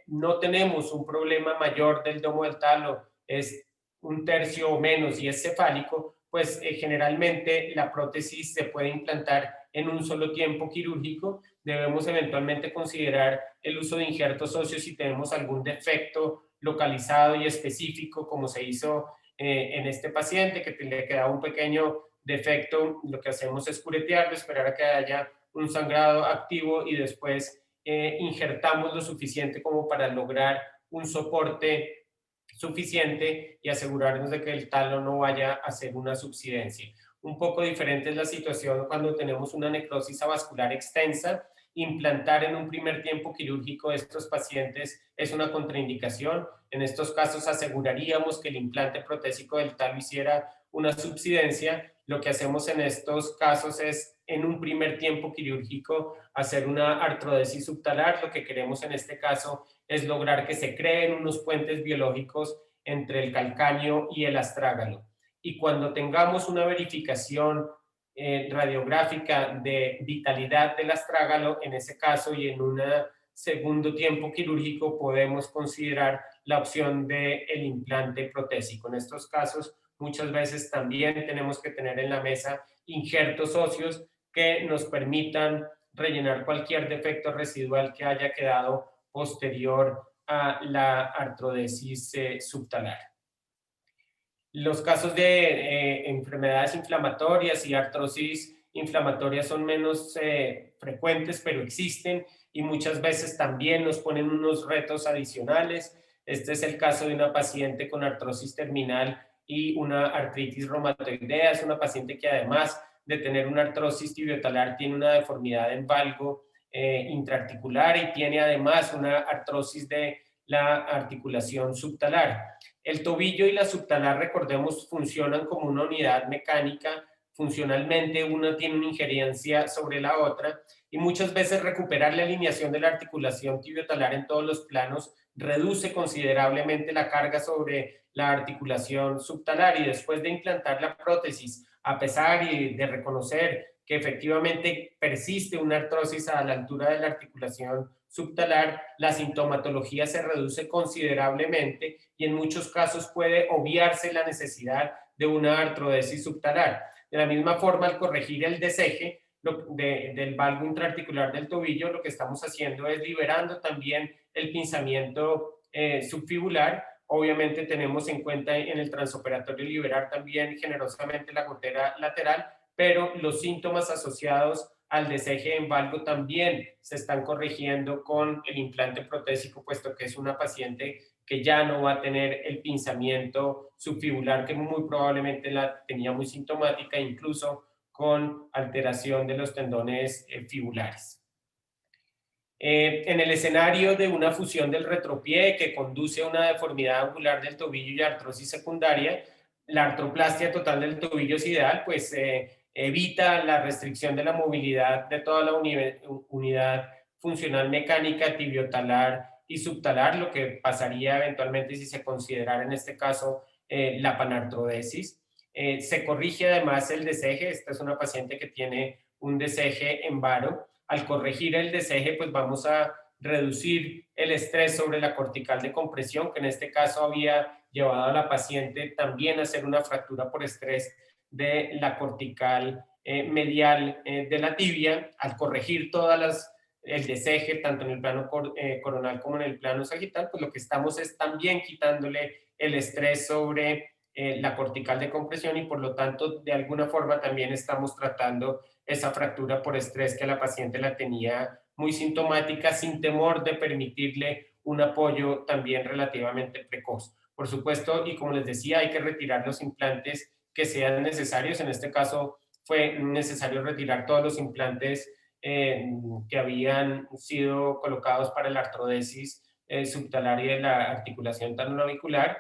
no tenemos un problema mayor del domo del talo, es 1/3 o menos y es cefálico, pues generalmente la prótesis se puede implantar en un solo tiempo quirúrgico. Debemos eventualmente considerar el uso de injertos óseos si tenemos algún defecto localizado y específico, como se hizo en este paciente, que le quedaba un pequeño defecto. Lo que hacemos es curetearlo, esperar a que haya un sangrado activo y después injertamos lo suficiente como para lograr un soporte suficiente y asegurarnos de que el talo no vaya a ser una subsidencia. Un poco diferente es la situación cuando tenemos una necrosis avascular extensa. Implantar en un primer tiempo quirúrgico de estos pacientes es una contraindicación. En estos casos aseguraríamos que el implante protésico del talo hiciera una subsidencia. Lo que hacemos en estos casos es, en un primer tiempo quirúrgico, hacer una artrodesis subtalar. Lo que queremos en este caso es lograr que se creen unos puentes biológicos entre el calcáneo y el astrágalo. Y cuando tengamos una verificación radiográfica de vitalidad del astrágalo, en ese caso, y en un segundo tiempo quirúrgico, podemos considerar la opción del implante protésico. En estos casos, muchas veces también tenemos que tener en la mesa injertos óseos que nos permitan rellenar cualquier defecto residual que haya quedado posterior a la artrodesis subtalar. Los casos de enfermedades inflamatorias y artrosis inflamatorias son menos frecuentes, pero existen y muchas veces también nos ponen unos retos adicionales. Este es el caso de una paciente con artrosis terminal y una artritis reumatoidea. Es una paciente que además de tener una artrosis tibiotalar tiene una deformidad en valgo intraarticular y tiene además una artrosis de la articulación subtalar. El tobillo y la subtalar, recordemos, funcionan como una unidad mecánica. Funcionalmente, una tiene una injerencia sobre la otra y muchas veces recuperar la alineación de la articulación tibiotalar en todos los planos reduce considerablemente la carga sobre la articulación subtalar, y después de implantar la prótesis, a pesar de reconocer que efectivamente persiste una artrosis a la altura de la articulación subtalar, la sintomatología se reduce considerablemente y en muchos casos puede obviarse la necesidad de una artrodesis subtalar. De la misma forma, al corregir el deseje del valgo intraarticular del tobillo, lo que estamos haciendo es liberando también el pinzamiento subfibular. Obviamente tenemos en cuenta en el transoperatorio liberar también generosamente la gotera lateral, pero los síntomas asociados al deseje en valgo también se están corrigiendo con el implante protésico, puesto que es una paciente que ya no va a tener el pinzamiento subfibular, que muy probablemente la tenía muy sintomática, incluso con alteración de los tendones fibulares. En el escenario de una fusión del retropié que conduce a una deformidad angular del tobillo y artrosis secundaria, la artroplastia total del tobillo es ideal, pues evita la restricción de la movilidad de toda la unidad funcional mecánica tibiotalar y subtalar, lo que pasaría eventualmente si se considerara en este caso la panartrodesis. Se corrige además el deseje. Esta es una paciente que tiene un deseje en varo. Al corregir el deseje, pues vamos a reducir el estrés sobre la cortical de compresión, que en este caso había llevado a la paciente también a hacer una fractura por estrés de la cortical medial de la tibia. Al corregir el deseje, tanto en el plano coronal como en el plano sagital, pues lo que estamos es también quitándole el estrés sobre la cortical de compresión y por lo tanto de alguna forma también estamos tratando esa fractura por estrés que la paciente la tenía muy sintomática, sin temor de permitirle un apoyo también relativamente precoz. Por supuesto, y como les decía, hay que retirar los implantes que sean necesarios. En este caso fue necesario retirar todos los implantes que habían sido colocados para la artrodesis subtalar y de la articulación talonavicular.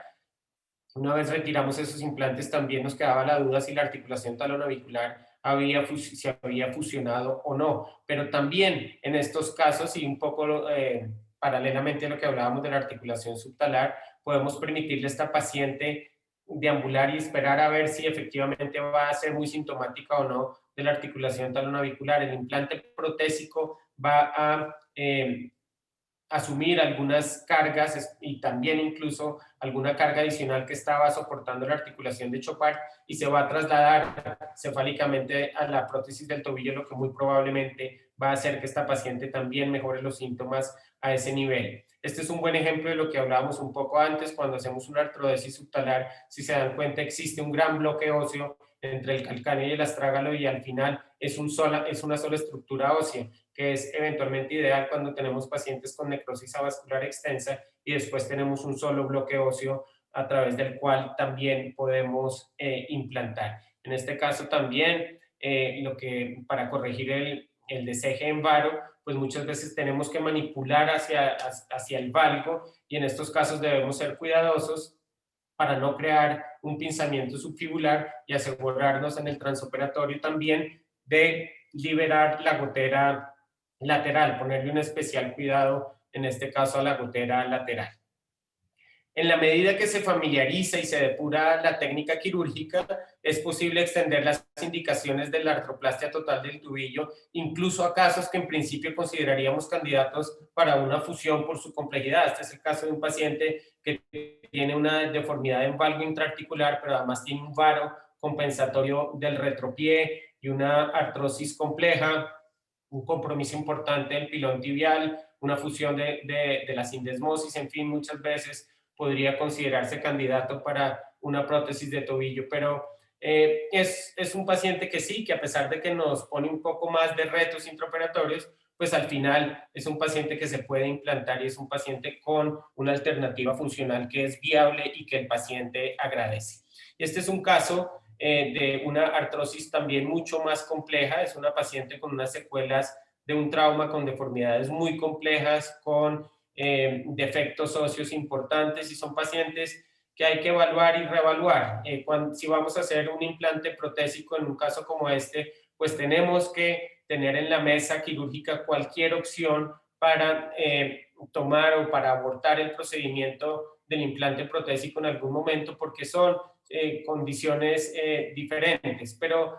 Una vez retiramos esos implantes, también nos quedaba la duda si la articulación talonavicular se había fusionado o no. Pero también en estos casos, y un poco paralelamente a lo que hablábamos de la articulación subtalar, podemos permitirle a esta paciente deambular y esperar a ver si efectivamente va a ser muy sintomática o no de la articulación talonavicular. El implante protésico va a asumir algunas cargas y también incluso alguna carga adicional que estaba soportando la articulación de Chopard y se va a trasladar cefálicamente a la prótesis del tobillo, lo que muy probablemente va a hacer que esta paciente también mejore los síntomas a ese nivel. Este es un buen ejemplo de lo que hablábamos un poco antes. Cuando hacemos una artrodesis subtalar, si se dan cuenta, existe un gran bloque óseo entre el calcáneo y el astrágalo y al final es una sola estructura ósea, que es eventualmente ideal cuando tenemos pacientes con necrosis avascular extensa y después tenemos un solo bloque óseo a través del cual también podemos implantar. En este caso también, para corregir el deseje en varo, pues muchas veces tenemos que manipular hacia el valgo y en estos casos debemos ser cuidadosos para no crear un pinzamiento subfibular y asegurarnos en el transoperatorio también de liberar la gotera lateral, ponerle un especial cuidado en este caso a la gotera lateral. En la medida que se familiariza y se depura la técnica quirúrgica, es posible extender las indicaciones de la artroplastia total del tobillo, incluso a casos que en principio consideraríamos candidatos para una fusión por su complejidad. Este es el caso de un paciente que tiene una deformidad en valgo intraarticular, pero además tiene un varo compensatorio del retropié y una artrosis compleja, un compromiso importante del pilón tibial, una fusión de la sindesmosis, en fin, muchas veces podría considerarse candidato para una prótesis de tobillo, pero es un paciente que sí, que a pesar de que nos pone un poco más de retos intraoperatorios, pues al final es un paciente que se puede implantar y es un paciente con una alternativa funcional que es viable y que el paciente agradece. Y este es un caso de una artrosis también mucho más compleja, es una paciente con unas secuelas de un trauma, con deformidades muy complejas, con defectos óseos importantes y son pacientes que hay que evaluar y reevaluar. Si vamos a hacer un implante protésico en un caso como este, pues tenemos que tener en la mesa quirúrgica cualquier opción para tomar o para abortar el procedimiento del implante protésico en algún momento, porque son condiciones diferentes, pero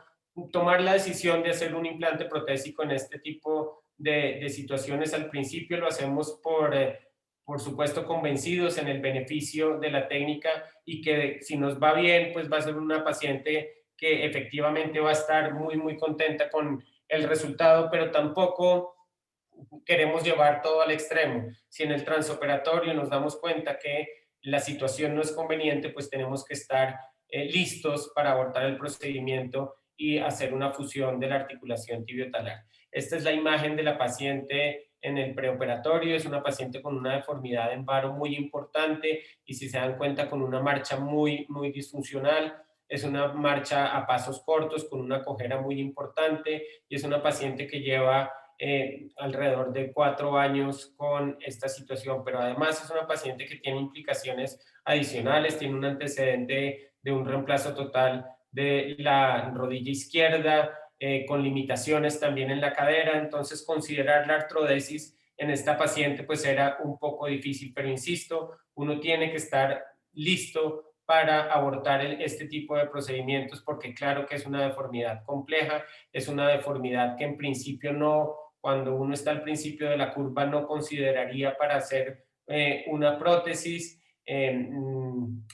tomar la decisión de hacer un implante protésico en este tipo de situaciones al principio lo hacemos por supuesto convencidos en el beneficio de la técnica y que si nos va bien, pues va a ser una paciente que efectivamente va a estar muy contenta con el resultado, pero tampoco queremos llevar todo al extremo. Si en el transoperatorio nos damos cuenta que la situación no es conveniente, pues tenemos que estar listos para abortar el procedimiento y hacer una fusión de la articulación tibiotalar. Esta es la imagen de la paciente en el preoperatorio, es una paciente con una deformidad en varo muy importante y si se dan cuenta con una marcha muy disfuncional, es una marcha a pasos cortos con una cojera muy importante y es una paciente que lleva alrededor de 4 años con esta situación, pero además es una paciente que tiene implicaciones adicionales, tiene un antecedente de un reemplazo total de la rodilla izquierda, con limitaciones también en la cadera, entonces considerar la artrodesis en esta paciente pues era un poco difícil, pero insisto, uno tiene que estar listo para abortar este tipo de procedimientos porque claro que es una deformidad compleja, es una deformidad que en principio no, cuando uno está al principio de la curva no consideraría para hacer una prótesis,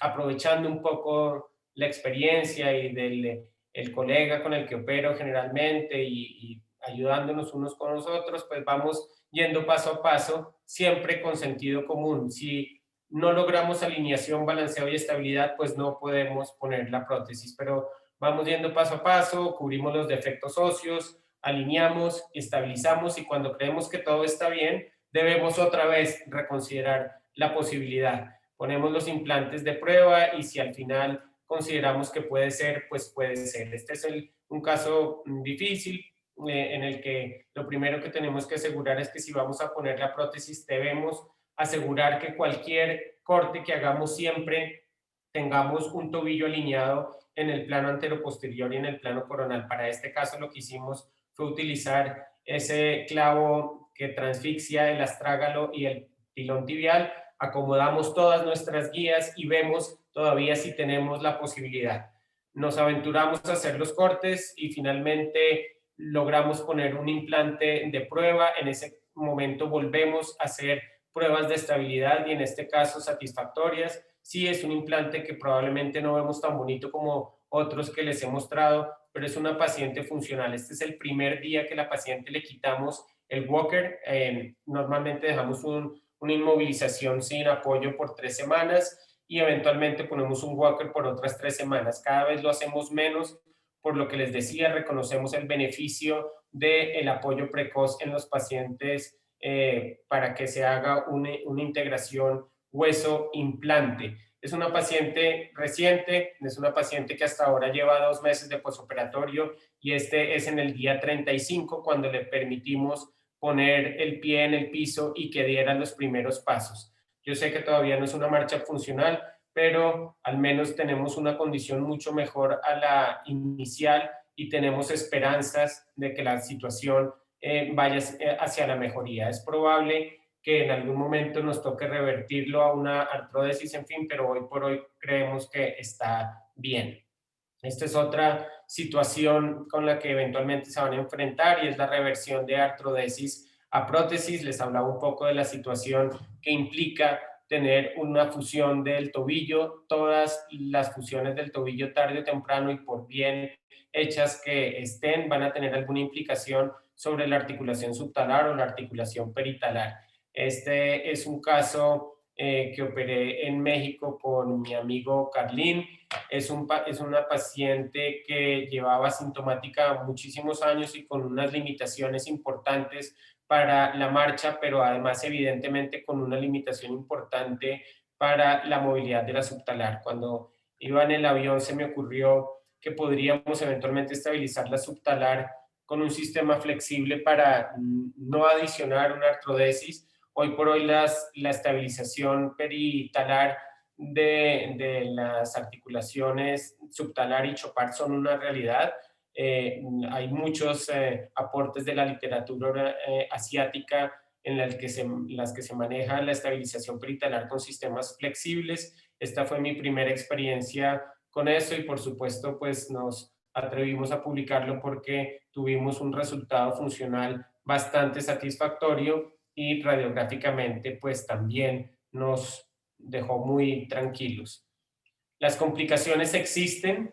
aprovechando un poco la experiencia y del el colega con el que opero generalmente y ayudándonos unos con los otros, pues vamos yendo paso a paso, siempre con sentido común. Si no logramos alineación, balanceo y estabilidad, pues no podemos poner la prótesis, pero vamos yendo paso a paso, cubrimos los defectos óseos, alineamos, estabilizamos y cuando creemos que todo está bien, debemos otra vez reconsiderar la posibilidad. Ponemos los implantes de prueba y si al final consideramos que puede ser, pues puede ser. Este es un caso difícil en el que lo primero que tenemos que asegurar es que si vamos a poner la prótesis debemos asegurar que cualquier corte que hagamos siempre tengamos un tobillo alineado en el plano anteroposterior y en el plano coronal. Para este caso lo que hicimos fue utilizar ese clavo que transfixia el astrágalo y el pilón tibial, acomodamos todas nuestras guías y vemos todavía si tenemos la posibilidad. Nos aventuramos a hacer los cortes y finalmente logramos poner un implante de prueba. En ese momento volvemos a hacer pruebas de estabilidad y en este caso satisfactorias. Sí, es un implante que probablemente no vemos tan bonito como otros que les he mostrado, pero es una paciente funcional. Este es el primer día que la paciente le quitamos el walker. Normalmente dejamos una inmovilización sin apoyo por 3 semanas y eventualmente ponemos un walker por otras 3 semanas. Cada vez lo hacemos menos, por lo que les decía, reconocemos el beneficio del apoyo precoz en los pacientes para que se haga una integración hueso-implante. Es una paciente reciente, es una paciente que hasta ahora lleva 2 meses de posoperatorio y este es en el día 35 cuando le permitimos poner el pie en el piso y que dieran los primeros pasos. Yo sé que todavía no es una marcha funcional, pero al menos tenemos una condición mucho mejor a la inicial y tenemos esperanzas de que la situación vaya hacia la mejoría. Es probable que en algún momento nos toque revertirlo a una artrodesis, en fin, pero hoy por hoy creemos que está bien. Esta es otra situación con la que eventualmente se van a enfrentar y es la reversión de artrodesis a prótesis. Les hablaba un poco de la situación que implica tener una fusión del tobillo. Todas las fusiones del tobillo tarde o temprano y por bien hechas que estén van a tener alguna implicación sobre la articulación subtalar o la articulación peritalar. Este es un caso que operé en México con mi amigo Carlín. Es una paciente que llevaba asintomática muchísimos años y con unas limitaciones importantes para la marcha, pero además evidentemente con una limitación importante para la movilidad de la subtalar. Cuando iba en el avión se me ocurrió que podríamos eventualmente estabilizar la subtalar con un sistema flexible para no adicionar una artrodesis. Hoy por hoy la estabilización peritalar de las articulaciones subtalar y chopar son una realidad. Hay muchos aportes de la literatura asiática en las que se maneja la estabilización peritalar con sistemas flexibles. Esta fue mi primera experiencia con eso y por supuesto pues nos atrevimos a publicarlo porque tuvimos un resultado funcional bastante satisfactorio y radiográficamente pues también nos dejó muy tranquilos. Las complicaciones existen.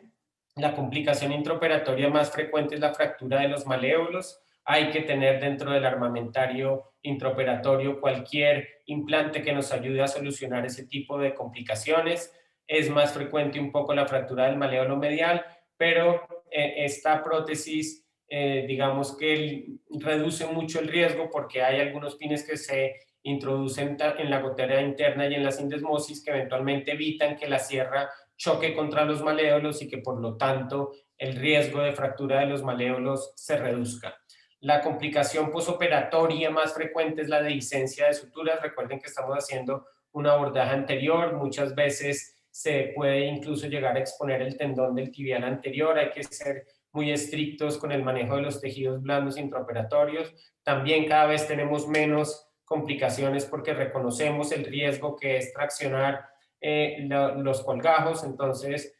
La complicación intraoperatoria más frecuente es la fractura de los maléolos. Hay que tener dentro del armamentario intraoperatorio cualquier implante que nos ayude a solucionar ese tipo de complicaciones. Es más frecuente un poco la fractura del maléolo medial, pero esta prótesis, digamos que reduce mucho el riesgo porque hay algunos pines que se introducen en la gotera interna y en la sindesmosis que eventualmente evitan que la sierra choque contra los maléolos y que por lo tanto el riesgo de fractura de los maléolos se reduzca. La complicación posoperatoria más frecuente es la dehiscencia de suturas. Recuerden que estamos haciendo un abordaje anterior. Muchas veces se puede incluso llegar a exponer el tendón del tibial anterior. Hay que ser muy estrictos con el manejo de los tejidos blandos intraoperatorios. También cada vez tenemos menos complicaciones porque reconocemos el riesgo que es traccionar los colgajos, entonces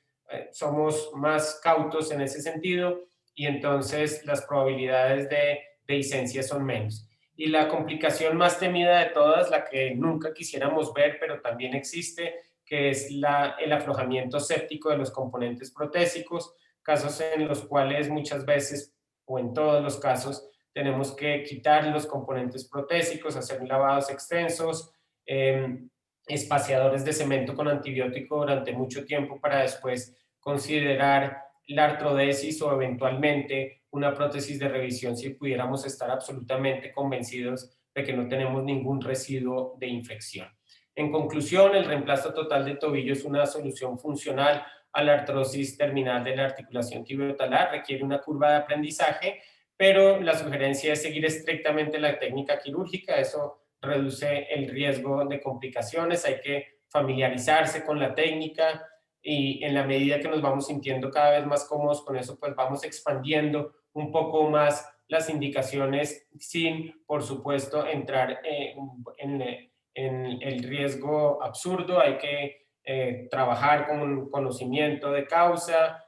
somos más cautos en ese sentido y entonces las probabilidades de dehiscencia son menos. Y la complicación más temida de todas, la que nunca quisiéramos ver, pero también existe, que es el aflojamiento séptico de los componentes protésicos, casos en los cuales muchas veces o en todos los casos tenemos que quitar los componentes protésicos, hacer lavados extensos, espaciadores de cemento con antibiótico durante mucho tiempo para después considerar la artrodesis o eventualmente una prótesis de revisión si pudiéramos estar absolutamente convencidos de que no tenemos ningún residuo de infección. En conclusión, el reemplazo total de tobillo es una solución funcional a la artrosis terminal de la articulación tibiotalar, requiere una curva de aprendizaje, pero la sugerencia es seguir estrictamente la técnica quirúrgica, eso reduce el riesgo de complicaciones, hay que familiarizarse con la técnica y en la medida que nos vamos sintiendo cada vez más cómodos con eso, pues vamos expandiendo un poco más las indicaciones sin, por supuesto, entrar en el riesgo absurdo. Hay que trabajar con conocimiento de causa,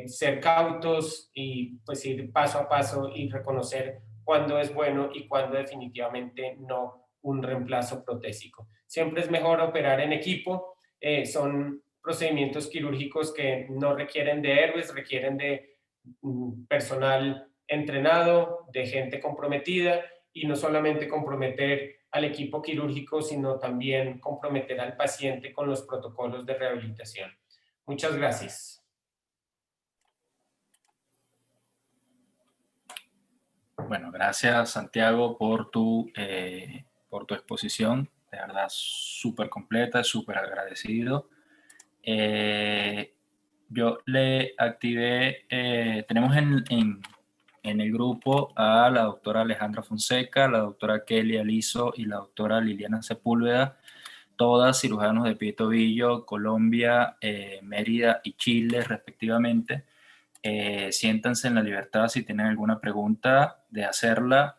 ser cautos y pues ir paso a paso y reconocer cuándo es bueno y cuándo definitivamente no un reemplazo protésico. Siempre es mejor operar en equipo, son procedimientos quirúrgicos que no requieren de héroes, requieren de personal entrenado, de gente comprometida y no solamente comprometer al equipo quirúrgico, sino también comprometer al paciente con los protocolos de rehabilitación. Muchas gracias. Bueno, gracias Santiago por tu exposición, de verdad súper completa, súper agradecido. Yo le activé, tenemos en el grupo a la doctora Alejandra Fonseca, la doctora Kelly Aliso y la doctora Liliana Sepúlveda, todas cirujanos de pie y tobillo, Colombia, Mérida y Chile respectivamente. Siéntanse en la libertad si tienen alguna pregunta de hacerla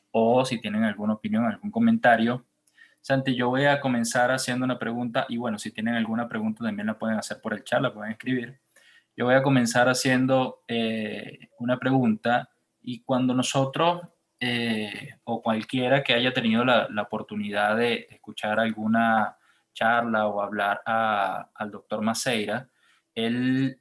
o si tienen alguna opinión, algún comentario. Santi, yo voy a comenzar haciendo una pregunta y bueno, si tienen alguna pregunta también la pueden hacer por el chat, la pueden escribir. Yo voy a comenzar haciendo una pregunta y cuando nosotros o cualquiera que haya tenido la oportunidad de escuchar alguna charla o hablar al doctor Maceira, él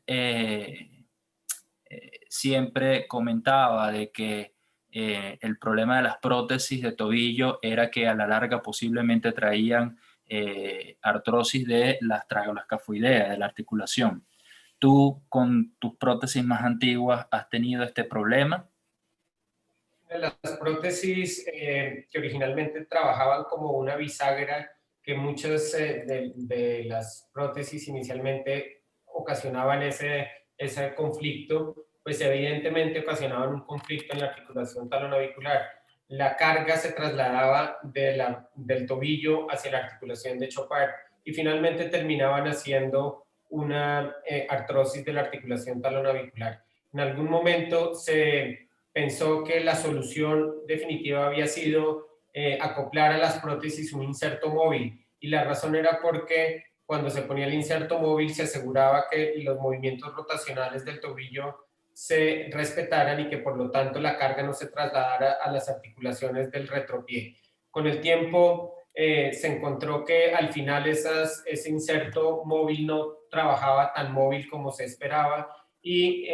siempre comentaba de que el problema de las prótesis de tobillo era que a la larga posiblemente traían artrosis de las trágalas escafoideas, de la articulación. ¿Tú con tus prótesis más antiguas has tenido este problema? Las prótesis que originalmente trabajaban como una bisagra, que muchas de las prótesis inicialmente ocasionaban ese conflicto, pues evidentemente ocasionaban un conflicto en la articulación talonavicular. La carga se trasladaba del tobillo hacia la articulación de Chopard y finalmente terminaban haciendo una artrosis de la articulación talonavicular. En algún momento se pensó que la solución definitiva había sido acoplar a las prótesis un inserto móvil, y la razón era porque cuando se ponía el inserto móvil se aseguraba que los movimientos rotacionales del tobillo se respetaran y que por lo tanto la carga no se trasladara a las articulaciones del retropié. Con el tiempo se encontró que al final ese inserto móvil no trabajaba tan móvil como se esperaba, y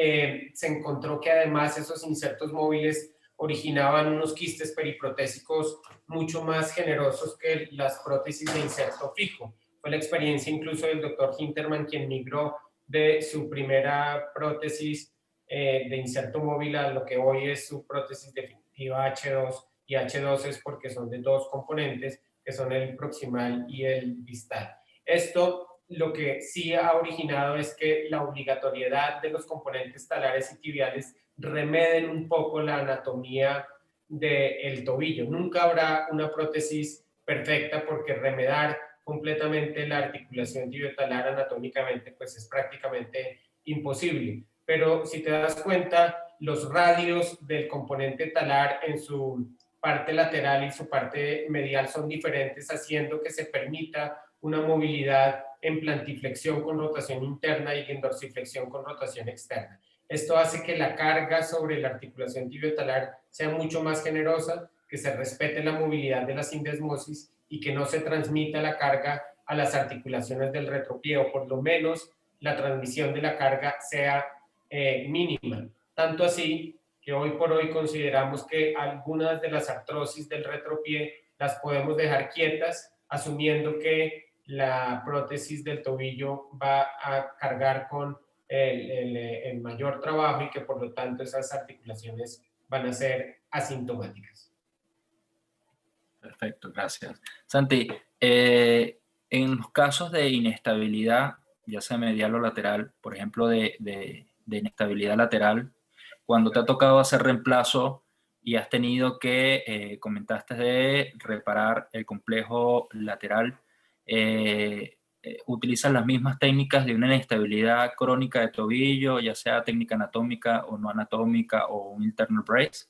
se encontró que además esos insertos móviles originaban unos quistes periprotésicos mucho más generosos que las prótesis de inserto fijo. Fue la experiencia incluso del doctor Hinterman, quien migró de su primera prótesis de inserto móvil a lo que hoy es su prótesis definitiva H2, y H2 es porque son de dos componentes, que son el proximal y el distal. Esto lo que sí ha originado es que la obligatoriedad de los componentes talares y tibiales remeden un poco la anatomía del tobillo. Nunca habrá una prótesis perfecta porque remedar completamente la articulación tibiotalar anatómicamente pues es prácticamente imposible. Pero si te das cuenta, los radios del componente talar en su parte lateral y su parte medial son diferentes, haciendo que se permita una movilidad en plantiflexión con rotación interna y en dorsiflexión con rotación externa. Esto hace que la carga sobre la articulación tibiotalar sea mucho más generosa, que se respete la movilidad de la sindesmosis y que no se transmita la carga a las articulaciones del retropié, o por lo menos la transmisión de la carga sea mínima. Tanto así que hoy por hoy consideramos que algunas de las artrosis del retropié las podemos dejar quietas, asumiendo que la prótesis del tobillo va a cargar con el mayor trabajo y que por lo tanto esas articulaciones van a ser asintomáticas. Perfecto, gracias. Santi, en los casos de inestabilidad, ya sea medial o lateral, por ejemplo, de inestabilidad lateral, cuando te ha tocado hacer reemplazo y has tenido que, comentaste de reparar el complejo lateral, ¿utilizas las mismas técnicas de una inestabilidad crónica de tobillo, ya sea técnica anatómica o no anatómica o un internal brace?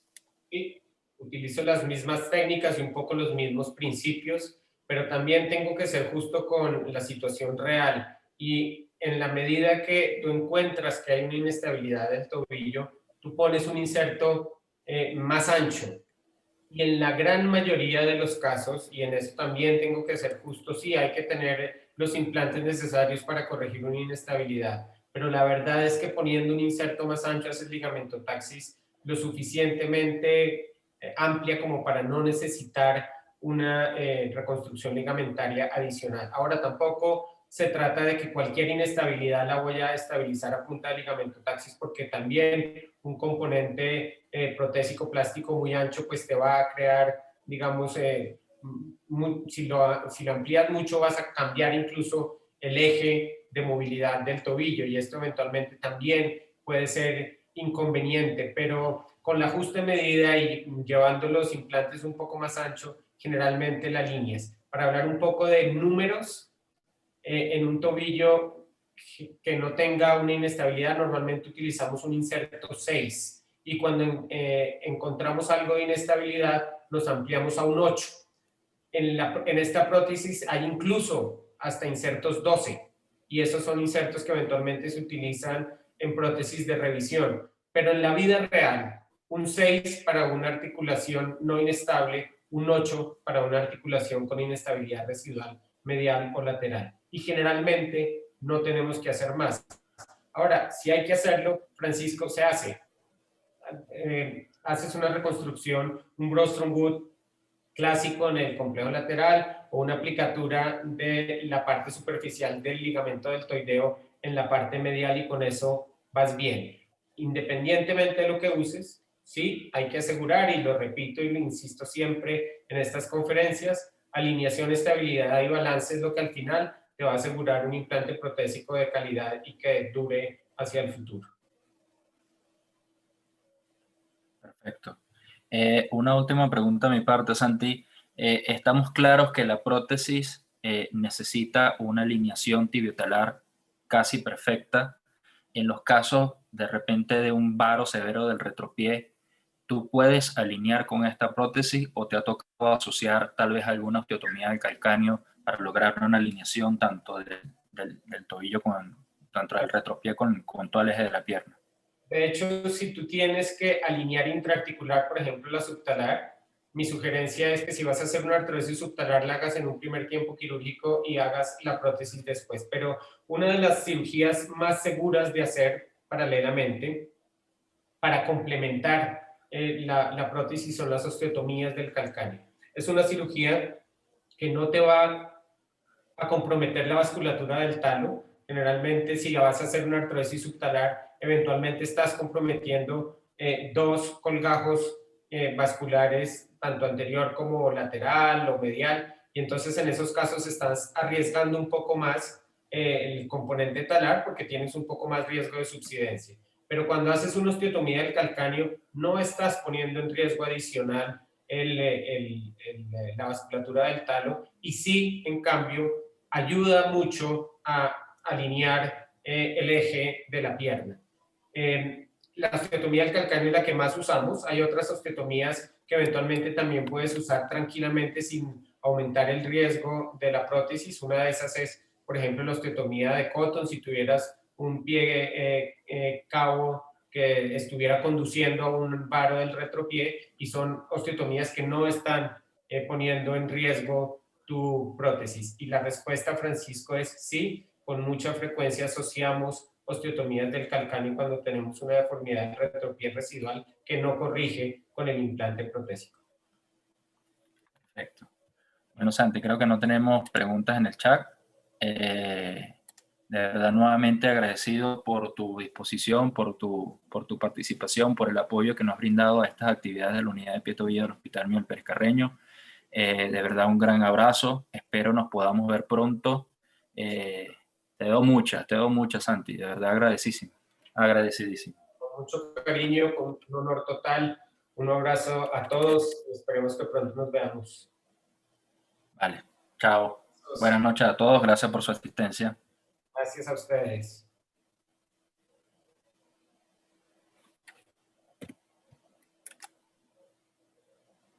Sí, utilizo las mismas técnicas y un poco los mismos principios, pero también tengo que ser justo con la situación real, y en la medida que tú encuentras que hay una inestabilidad del tobillo, tú pones un inserto más ancho. Y en la gran mayoría de los casos, y en eso también tengo que ser justo, sí hay que tener los implantes necesarios para corregir una inestabilidad, pero la verdad es que poniendo un inserto más ancho haces ligamentotaxis lo suficientemente amplia como para no necesitar una reconstrucción ligamentaria adicional. Ahora, tampoco se trata de que cualquier inestabilidad la voy a estabilizar a punta de ligamentotaxis, porque también un componente protésico plástico muy ancho pues te va a crear, digamos, si lo amplías mucho vas a cambiar incluso el eje de movilidad del tobillo, y esto eventualmente también puede ser inconveniente, pero con la justa medida y llevando los implantes un poco más ancho, generalmente la alineas. Para hablar un poco de números, en un tobillo que no tenga una inestabilidad, normalmente utilizamos un inserto 6, y cuando encontramos algo de inestabilidad, nos ampliamos a un 8. En esta prótesis hay incluso hasta insertos 12, y esos son insertos que eventualmente se utilizan en prótesis de revisión. Pero en la vida real, un 6 para una articulación no inestable, un 8 para una articulación con inestabilidad residual medial o lateral. Y generalmente no tenemos que hacer más. Ahora, si hay que hacerlo, Francisco, se hace. haces una reconstrucción, un Brostrom Wood clásico en el complejo lateral o una aplicatura de la parte superficial del ligamento deltoideo en la parte medial y con eso vas bien. Independientemente de lo que uses, sí, hay que asegurar, y lo repito y lo insisto siempre en estas conferencias, alineación, estabilidad y balance es lo que al final te va a asegurar un implante protésico de calidad y que dure hacia el futuro. Perfecto. Una última pregunta a mi parte, Santi. Estamos claros que la prótesis necesita una alineación tibiotalar casi perfecta. En los casos de repente de un varo severo del retropié, ¿tú puedes alinear con esta prótesis o te ha tocado asociar tal vez alguna osteotomía del calcáneo para lograr una alineación tanto del tobillo tanto del retropié con todo el eje de la pierna? De hecho, si tú tienes que alinear intraarticular, por ejemplo, la subtalar, mi sugerencia es que si vas a hacer una artrosis subtalar, la hagas en un primer tiempo quirúrgico y hagas la prótesis después. Pero una de las cirugías más seguras de hacer paralelamente para complementar la prótesis son las osteotomías del calcáneo. Es una cirugía que no te va a comprometer la vasculatura del talo. Generalmente, si la vas a hacer una artrosis subtalar, eventualmente estás comprometiendo dos colgajos vasculares, tanto anterior como lateral o medial, y entonces en esos casos estás arriesgando un poco más el componente talar porque tienes un poco más riesgo de subsidencia. Pero cuando haces una osteotomía del calcáneo, no estás poniendo en riesgo adicional la vasculatura del talo, y sí, en cambio, ayuda mucho a alinear el eje de la pierna. La osteotomía del calcáneo es la que más usamos. Hay otras osteotomías que eventualmente también puedes usar tranquilamente sin aumentar el riesgo de la prótesis. Una de esas es, por ejemplo, la osteotomía de Cotton. Si tuvieras un pie cabo que estuviera conduciendo a un varo del retropié, y son osteotomías que no están poniendo en riesgo tu prótesis. Y la respuesta, Francisco, es sí. Con mucha frecuencia asociamos osteotomías del calcáneo cuando tenemos una deformidad del retropié residual que no corrige con el implante protésico. Perfecto. Bueno, Santi, creo que no tenemos preguntas en el chat. De verdad, nuevamente agradecido por tu disposición, por tu participación, por el apoyo que nos has brindado a estas actividades de la unidad de pie tobillo del Hospital Miguel Pérez Carreño. De verdad, un gran abrazo. Espero nos podamos ver pronto. Te doy muchas, Santi. De verdad, agradecidísimo. Con mucho cariño, con un honor total. Un abrazo a todos. Esperemos que pronto nos veamos. Vale, chao. Buenas noches a todos. Gracias por su asistencia. Gracias a ustedes.